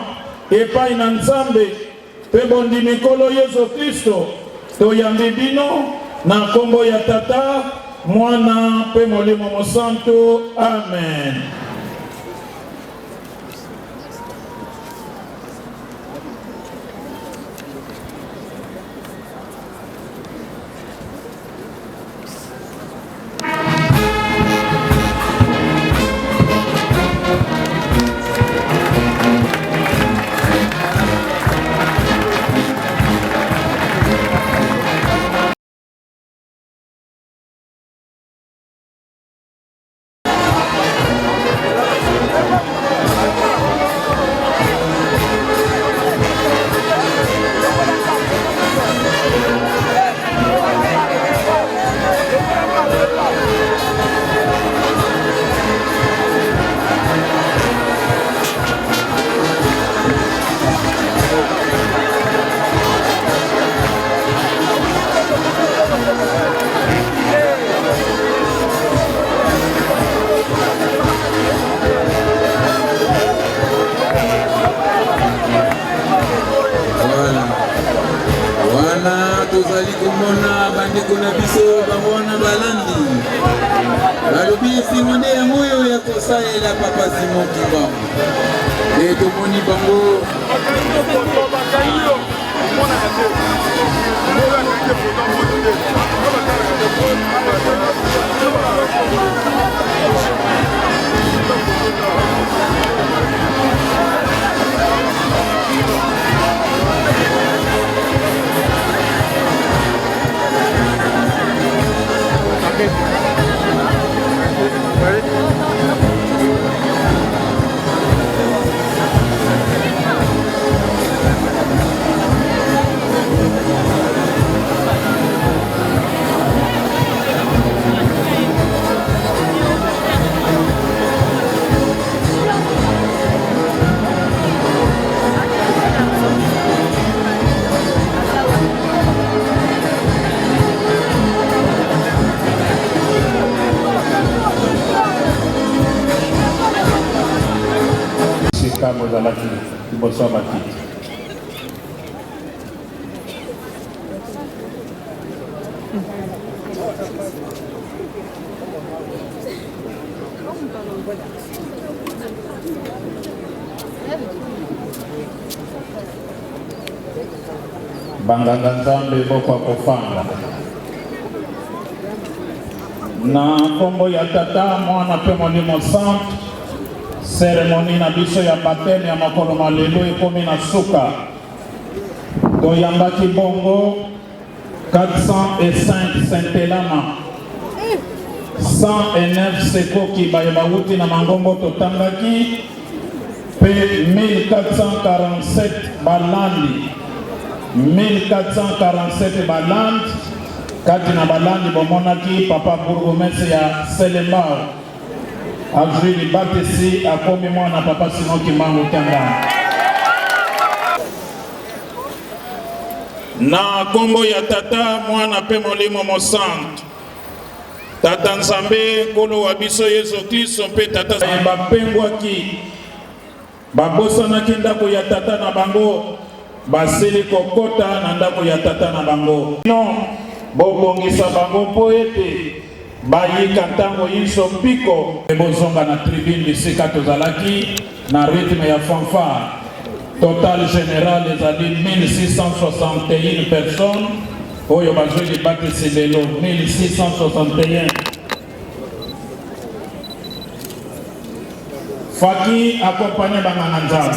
epai na Nzambe, pebo ndimikolo Yesu Kristo, toyambi bino, na kombo ya Tata, Mwana pe Molimo Mosantu. Amen. tozali komona bandeko na biso bamwana balandi balobi esengo nde yango oyo ya kosalela papa Simon Kimbangu e tomoni bango kama za laki liboso matiti. Banganga Nzambe bokwa kofanga na kombo ya Tata Mwana pe Molimo Mosantu. Cérémonie na biso ya baptême ya makolo malelo ekomi na suka. Toyambaki bongo 405 Saint-Elama 109 sekoki bayeba wuti na mangombo totangaki pe 1447 balandi 1447 balandi kati na balandi bomonaki papa bourgmestre ya Selembao azwi libatisi akomi mwana papa Simon Kimbangu Kanga. Na kombo ya tata mwana pe molimo mosantu tata Nzambe nkolo wa biso Yesu Kristo mpe tata bapengwaki babosanaki ndako ya tata na bango basili kokota na ndako ya tata na bango non bobongisa bango mpo ete bayika ntango yiso mpiko ebozonga na tribune bisika tozalaki na rythme ya fanfare. Total général ezali 1661 personnes oyo bazwi libatisi lelo 1661. Faki accompagné banganga Nzambe.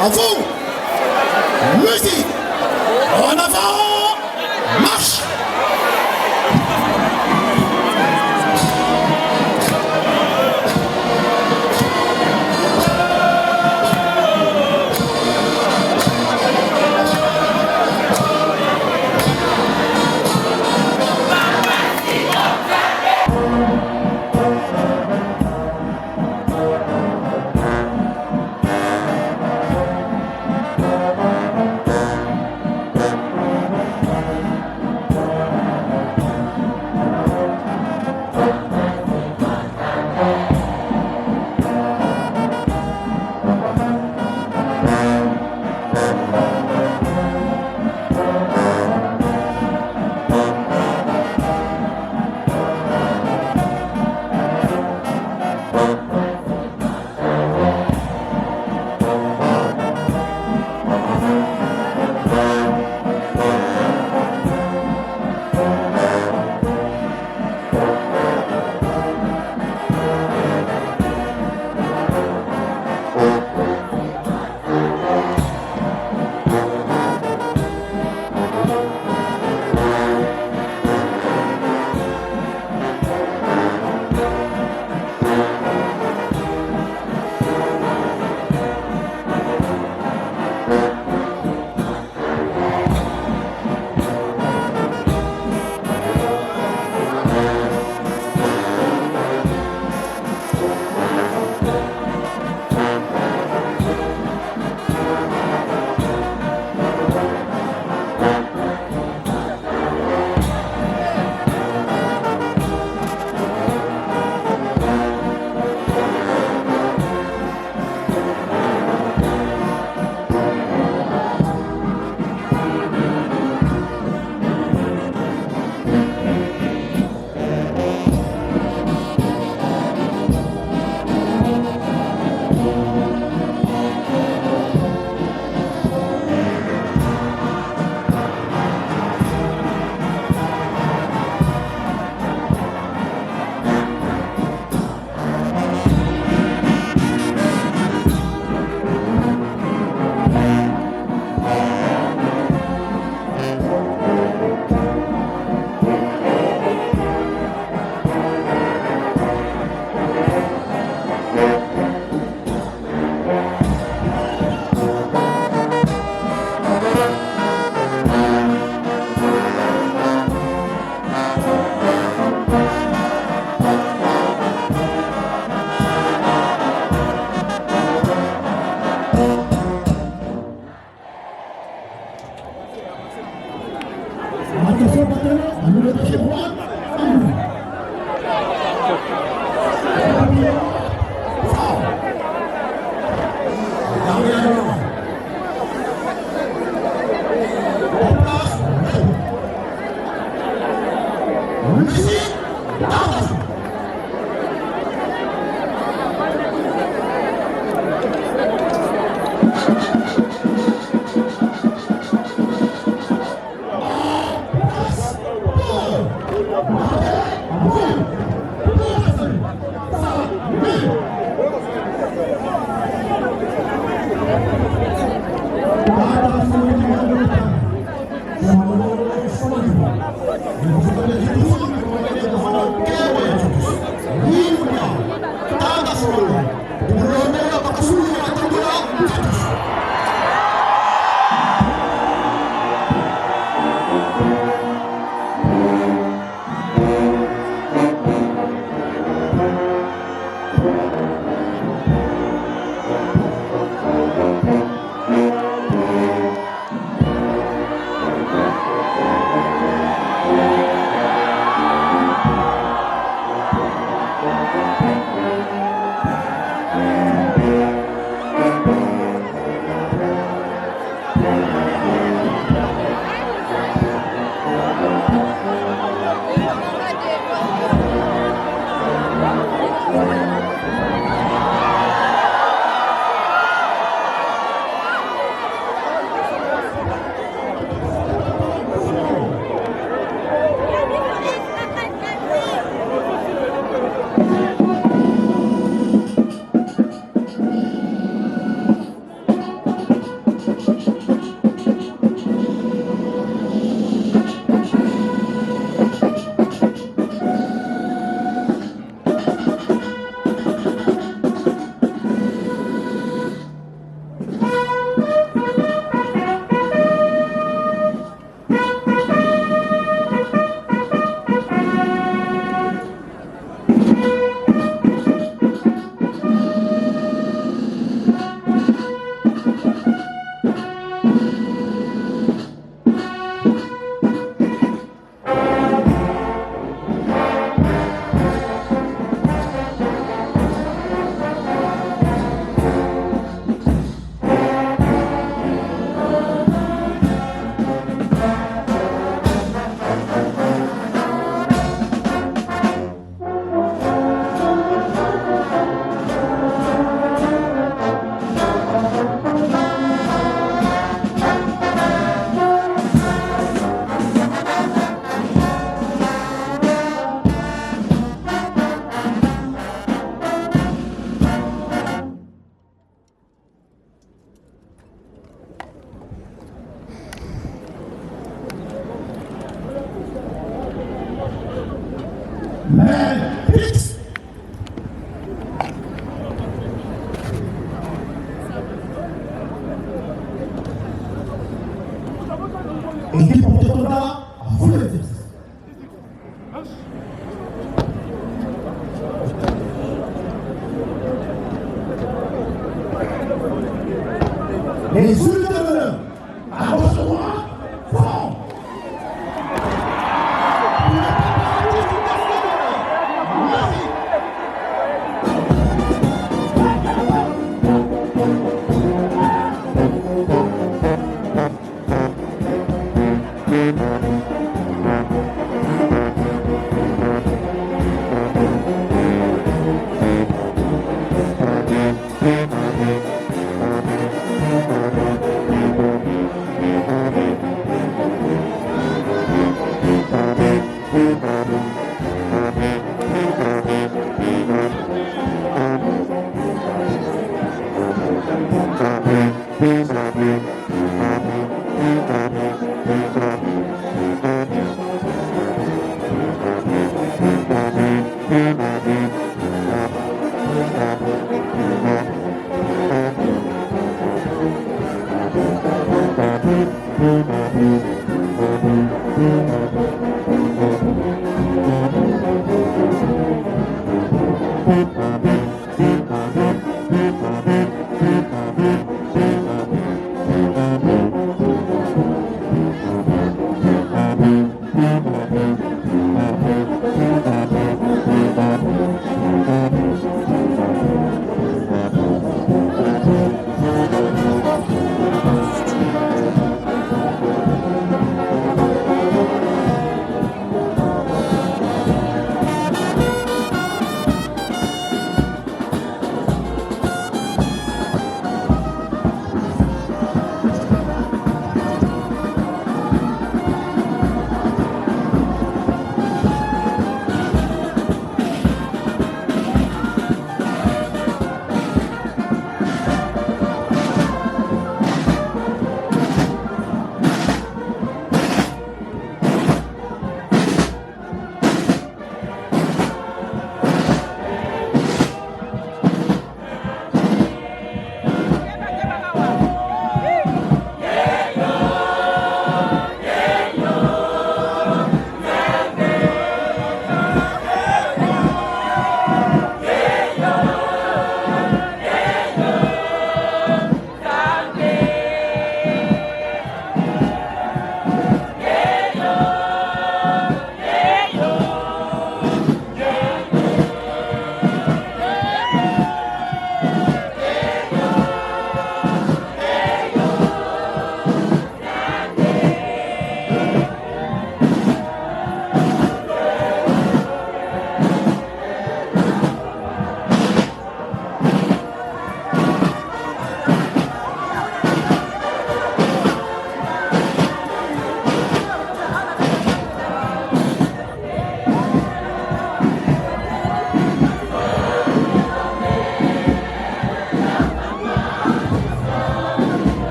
En vous, musique, en avant, marche. Équipe Totonda, vous les dites. Les unités de l'heure, à recevoir, fort.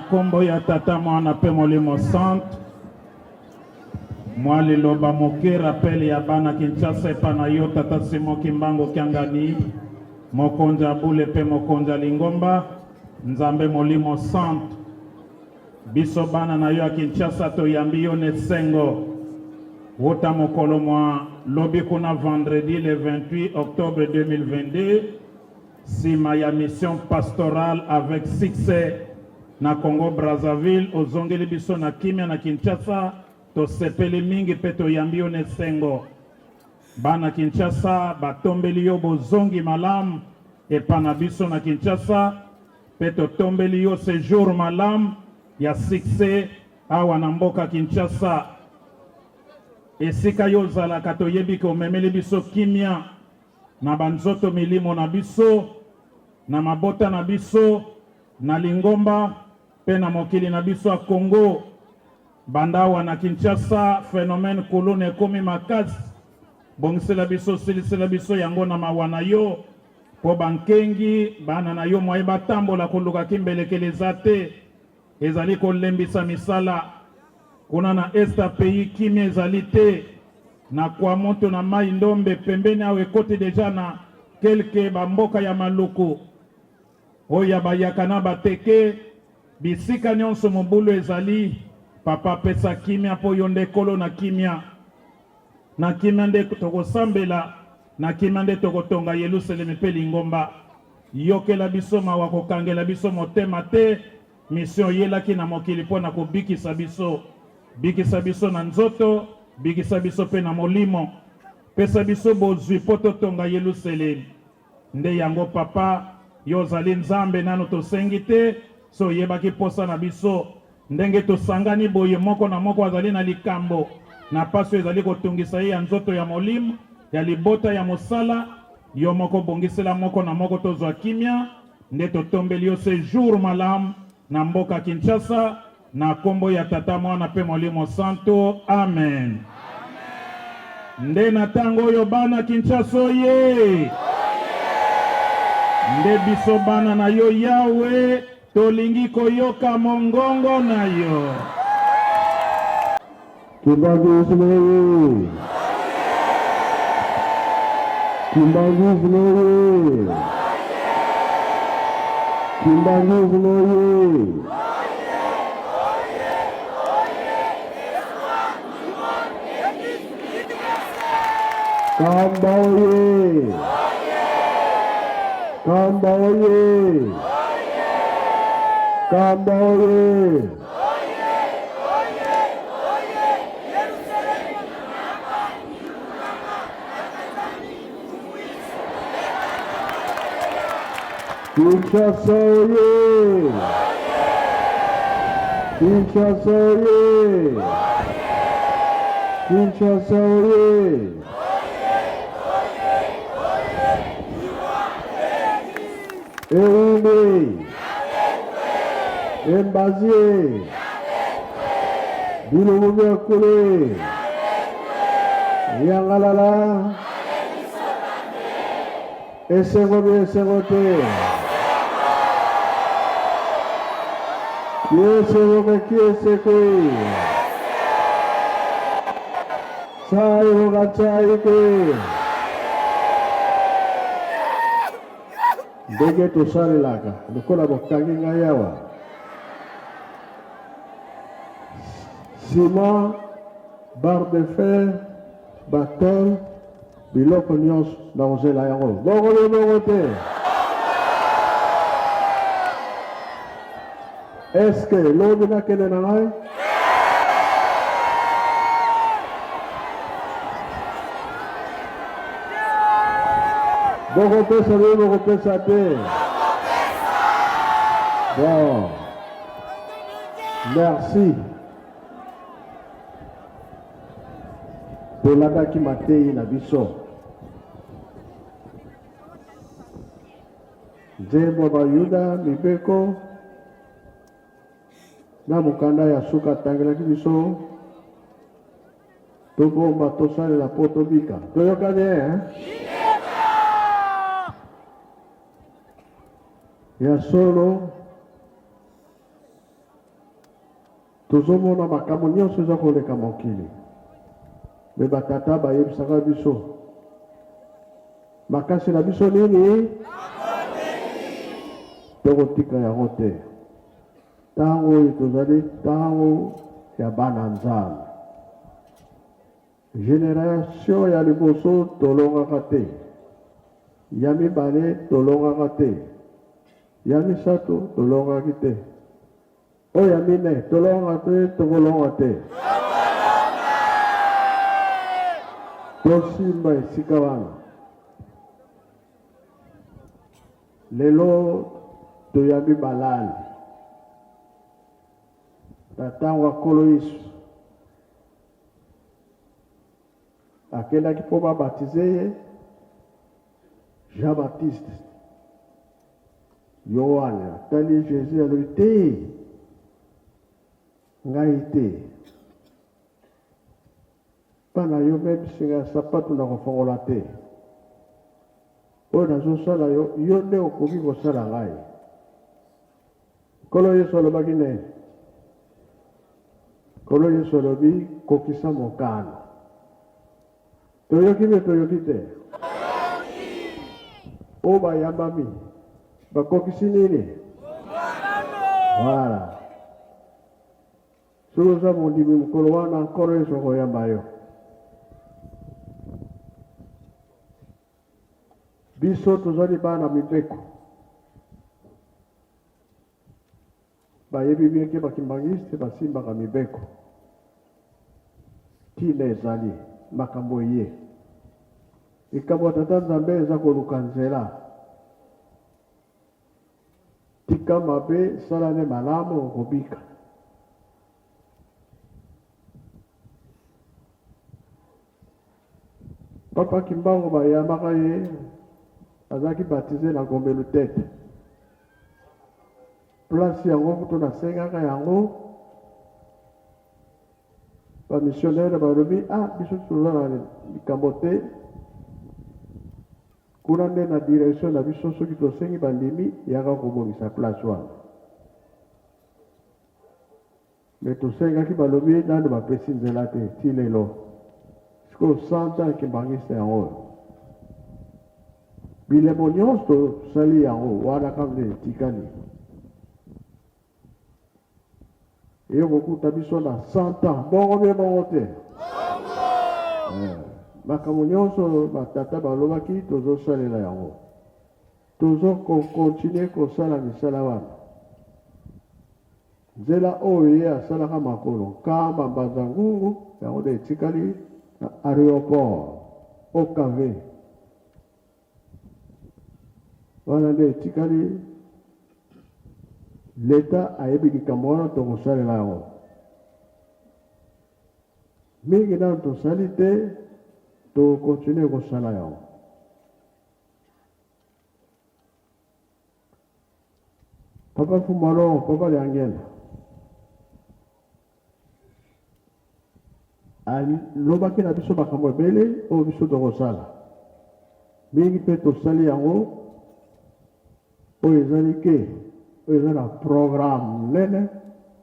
kombo ya tata mwana pe molimo centre mwali loba moke rappel ya bana Kinshasa epana yo tata Simo Kimbango Kiangani mokonja bule pe mokonja lingomba nzambe molimo centre biso bana na yo ya Kinshasa toyambi yo ne sengo wota mokolo mwa lobi kuna vendredi le 28 octobre 2022 sima ya mission pastorale avec succès na Congo Brazzaville ozongeli biso na kimia na Kinshasa to sepeli mingi pe toyambi yo ne sengo bana Kinshasa batombeli yo bozongi malamu epana biso na Kinshasa pe totombeli yo séjour malamu ya succès awa na mboka Kinshasa esika yo zalaka toyebi ke omemeli biso kimia na banzoto milimo na biso na mabota na biso na lingomba pe na mokili na biso ya Congo bandawa na Kinshasa phénomène kolone komi makasi bongisela biso silisela biso yango na mawana yo po bankengi bana na yo mwaye batambola koluka kimbelekeleza te ezali kolembisa misala kuna na esta pays kimia ezali te na kwa moto na mai ndombe pembeni awe kote deja na kelke bamboka ya maluku oya bayakana bateke bisika nyonso mobulu ezali papa pesa kimia po yonde kolo na kimia nde tokosambela na kimia nde tokotonga Yerusalemi pe lingomba yokela biso mawa kokangela biso motema te mission yelaki na mokili po na kobikisa biso bikisa biso na nzoto bikisa biso pe na molimo pesa biso bozwi po totonga Yerusalemi nde yango papa yo zali nzambe nano tosengi te so yebaki posa na biso ndenge tosangani boye moko na moko azali na likambo na paso ezali kotungisa ye ya nzoto ya molimo ya libota ya mosala yo moko bongisela moko na moko tozwa kimia nde totombeli yo séjour malamu na mboka Kinshasa na kombo ya tata mwana pe molimo santo amen. Nde na tango oyo bana Kinshasa oye nde biso bana na yo yawe tolingi koyoka mongongo na yo Kimbangizloye Kimbangizloye Kimbangizloye Kambaoye Kambaoye Kambaoye Kinshasa oye Kinshasa oye Kinshasa oye Eumbe Embazie Bilumumia kule Yangalala Esengobi esengote Yesengobe kieseke Chai hoga chai ke Ndege tosalelaka lokola bokangi ngai awa ciment, barre de fer, bateau, biloko nyonso na kozela yango bongo te. Est-ce que lobi nakende na ngai boko pesa te. Bon, merci. Tolandaki matei na biso. Nzembo bayuda mibeko na mokanda ya suka tangelaki biso. Tobomba tosalela po tobika. Toyokane hein? Ya solo tozomona makambo nyonso eza koleka mokili me batata bayebisaka biso makasi na biso nini tokotika yango te. Ntango oyo tozali ntango ya bana nzambe. Génération ya liboso tolongaka te, ya mibale tolongaka te, ya misato tolongaki te, oyo ya mine tolongaka te, tokolonga te. Tosimba esika wana. Lelo toyambi balali na ntango ya nkolo Yesu akendaki mpo babatize ye Jean Baptiste. Yohane atali Jésus alobi te, ngai te, pana yo mebisinga sapatu na kofongola te, oyo nazosala yo, yo nde okoki kosala ngai. Nkolo Yesu alobaki ne? Nkolo Yesu alobi kokisa mokano. Toyoki me toyoki te? O bayambami bakokisi nini? Voilà. Soki oza mondimi mokolo wana nkolo Yesu akoyamba yo. Biso tozali bana mibeko. Bayebi bien ke bakimbangiste basimbaka mibeko. Tina ezali makambo ye. Likambo tata Nzambe eza koluka nzela. Tika mabe sala ne malamu okobika. Papa Kimbango bayambaka ye azaki baptisé na Gombelu tete. Place yango kuto na sengaka yango ba missionnaire balobi biso toza na likambo te kuna nde na direction na biso soki tosengi bandimi yaka kobongisa place wana. Me tosengaki balobi nano bapesi nzela te ti lelo sikoyo 100 ans ekembangisa yango. Bilemo nyonso tosali yango wana kaka nde etikali. Eyo kokuta biso na 100 ans bongo mpe bongo te. Makambo nyonso batata balobaki tozosalela yango. Tozokontinue kosala misala wana. Nzela oyo ye asalaka makolo nkamba mbanza ngungu yango nde etikali na aéroport OKV. Wana nde etikali leta ayebi likambo wana tokosalela yango. Mingi nano tosali te, tokontinue kosala yango. Papa Fumalo, Papa Liangela alobaki na biso makambo ebele oyo biso tokosala. Mingi mpe tosali yango oyo ezali ke oyo eza na programme nene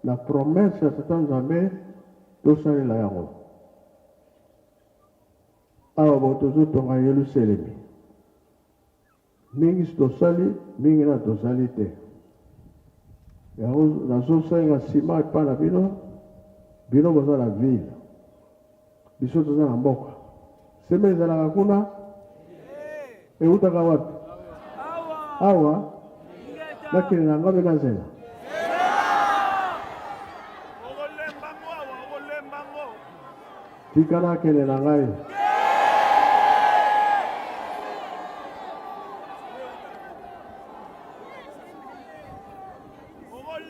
na promesse ya tata Nzambe tosalela yango. Awa bo tozotonga Yerusalemi. Mingi tosali, mingi na tosali te. Yango nazosenga nsima epai na bino boza na ville. Biso toza na mboka. Seme ezalaka kuna eutaka wapi? Awa nakende na ngabe na nzela. Tika nakende na ngai.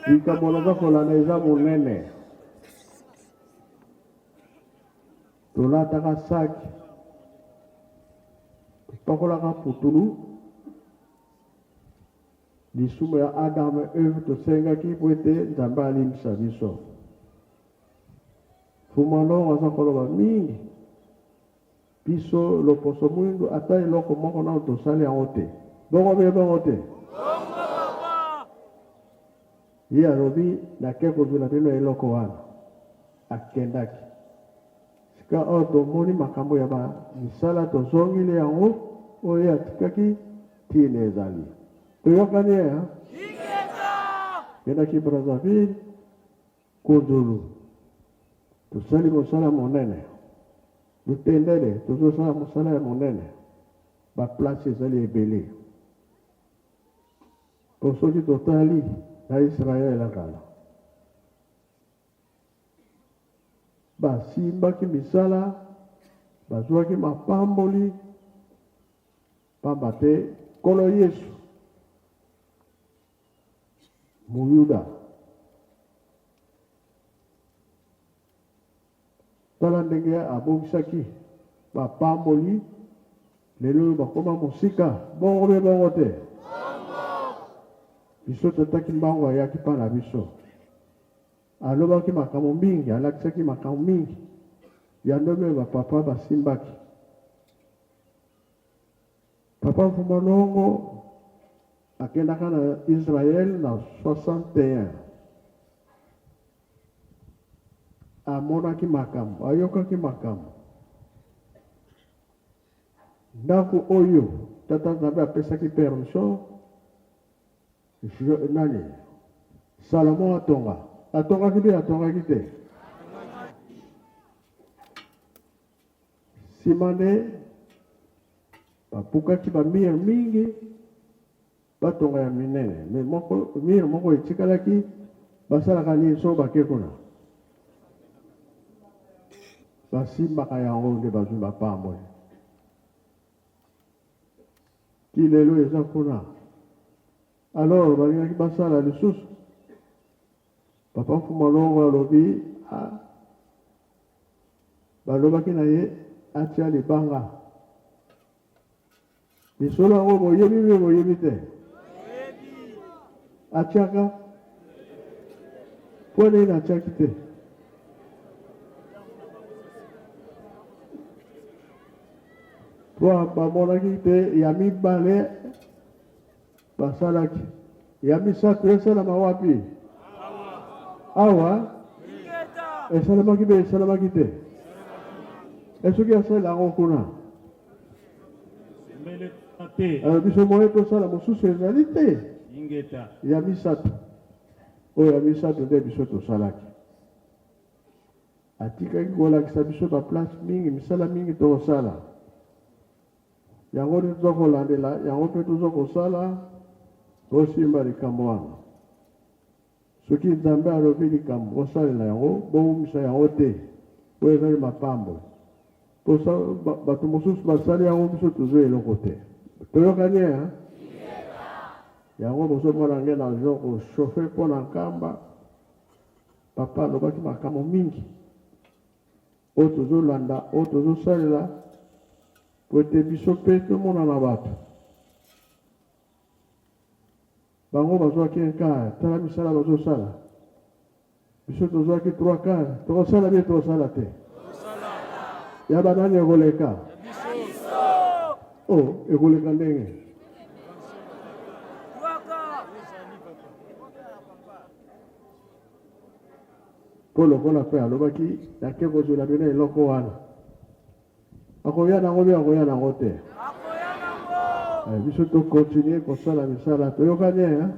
Likambo naza kolanda eza monene. Tolataka saki, topakolaka putulu, lisumu ya Adam Eve tosengaki po ete Nzambe alimbisa biso. Fumalo aza koloba mingi biso loposo mwindu ata eloko moko nano tosali yango te. Bongo be bongo te. Ye alobi nake kozwela bino eloko wana. akendaki sika oyo tomoni makambo ya bamisala tozongeli yango oyo atikaki ntina ezali toyokani ye kendaki Brazzaville Kunzulu tosali mosala monene lutendele tozosala mosala ya monene baplace ezali ebele po soki totali na Israel akala basimbaki misala bazwaki mapamboli pamba te nkolo Yesu muyuda tala ndenge abongisaki bapamboli lelo bakoma mosika bongo be bongo te biso totaki mbango ayaki mpa na biso alobaki makambo mingi alakisaki makambo mingi ya ndobe bapapa basimbaki papa Mfumalongo akendaka na Israel na 61 amonaki makambo ayokaki makambo ndako oyo tata Nzambe apesaki permission nani Salomo atongaki te atongaki te nsima nde bapukaki bamire mingi batonga ya minene me mire moko etikalaki basalaka nini so bake kuna basimbaka yango nde bazwi bapamboli ti lelo eza kuna alors balingaki basala lisusu papa Mfumalongo alobi balobaki na ye atia libanga lisolo yango boyebi mpe boyebi te atiaka mpo nini atiaki te po bamonaki te ya mibale basalaki ya misato esalama wapi awa esalamaki mpe esalamaki te esoki asala yango kuna biso moye tosala mosusu ezali te ya misato oyo ya misato nde biso tosalaki atikaki kolakisa biso baplace mingi misala mingi tokosala yango nde toza kolandela yango mpe toza kosala tosimba likambo wana soki Nzambe alobi likambo osalela yango bowumisa yango te oyo ezali mapambo bato mosusu basali yango biso tozwa eloko te toyokani ye yango bozomona nge na jo koshofe mpo na nkamba papa alobaki makambo mingi oyo tozolanda oyo tozosalela po ete biso mpe tomona na bato bango bazwaki nkare tala misala bazosala biso tozwaki 3 kare tokosala bie tokosala te ya banani ekoleka ekoleka ndenge po lokola mpe alobaki yake kozwela bino eloko wana akoya nango mpe akoya nango te biso tokontinue kosala misala toyokani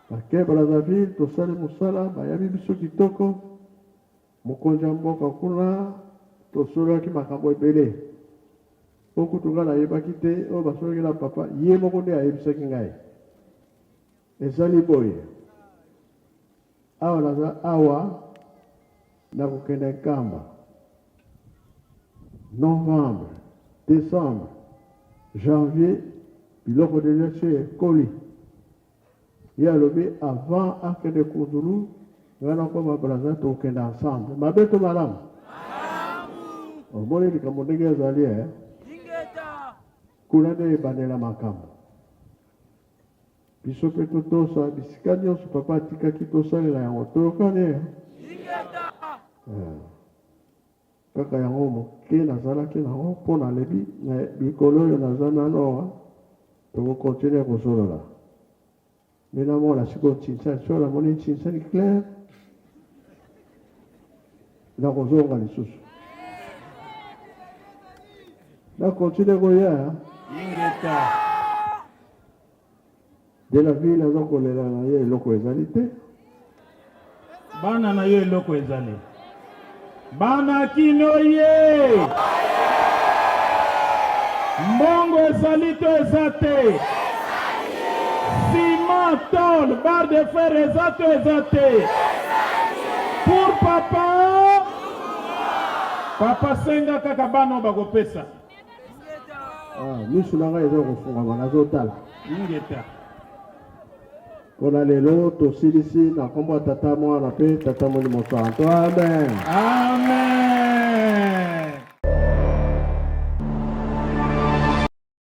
bake Brazzaville tosali mosala bayabi biso kitoko mokonzi ya mboka kuna tosololaki makambo ebele okutunga nayebaki te oyo basololaki na papa ye moko nde ayebisaki ngai ezali boye awa naza awa nakokende nkamba novembre décembre janvier biloko deja se ekoli ye alobi avant akende Kunzulu ngai nakoma Brazzaville tokokende ensemble mabe to malamu omoni likambo ndenge ezali kuna nde ebandela makambo biso mpe totosa bisika nyonso papa atikaki tosalela yango toyokani kaka yango moke nazalaki nango mpo nalebi na bikolo oyo naza nano tokokontinue kosolola nde namona sikoyo ntinsa so namoni ntinsa ni claire nakozonga lisusu nakontinue koya ingeta de la ville aza kolela na ye eloko ezali te bana na yo eloko ezali bana kino ye mbongo ezali to eza te ciment tôle barre de fer eza to eza te pour papa senga kaka bana oyo bakopesa misu na ngai eza kofungama nazotala ingeta mpona lelo tosilisi na kombo ya tata mwana mpe tata molimo santo amen amen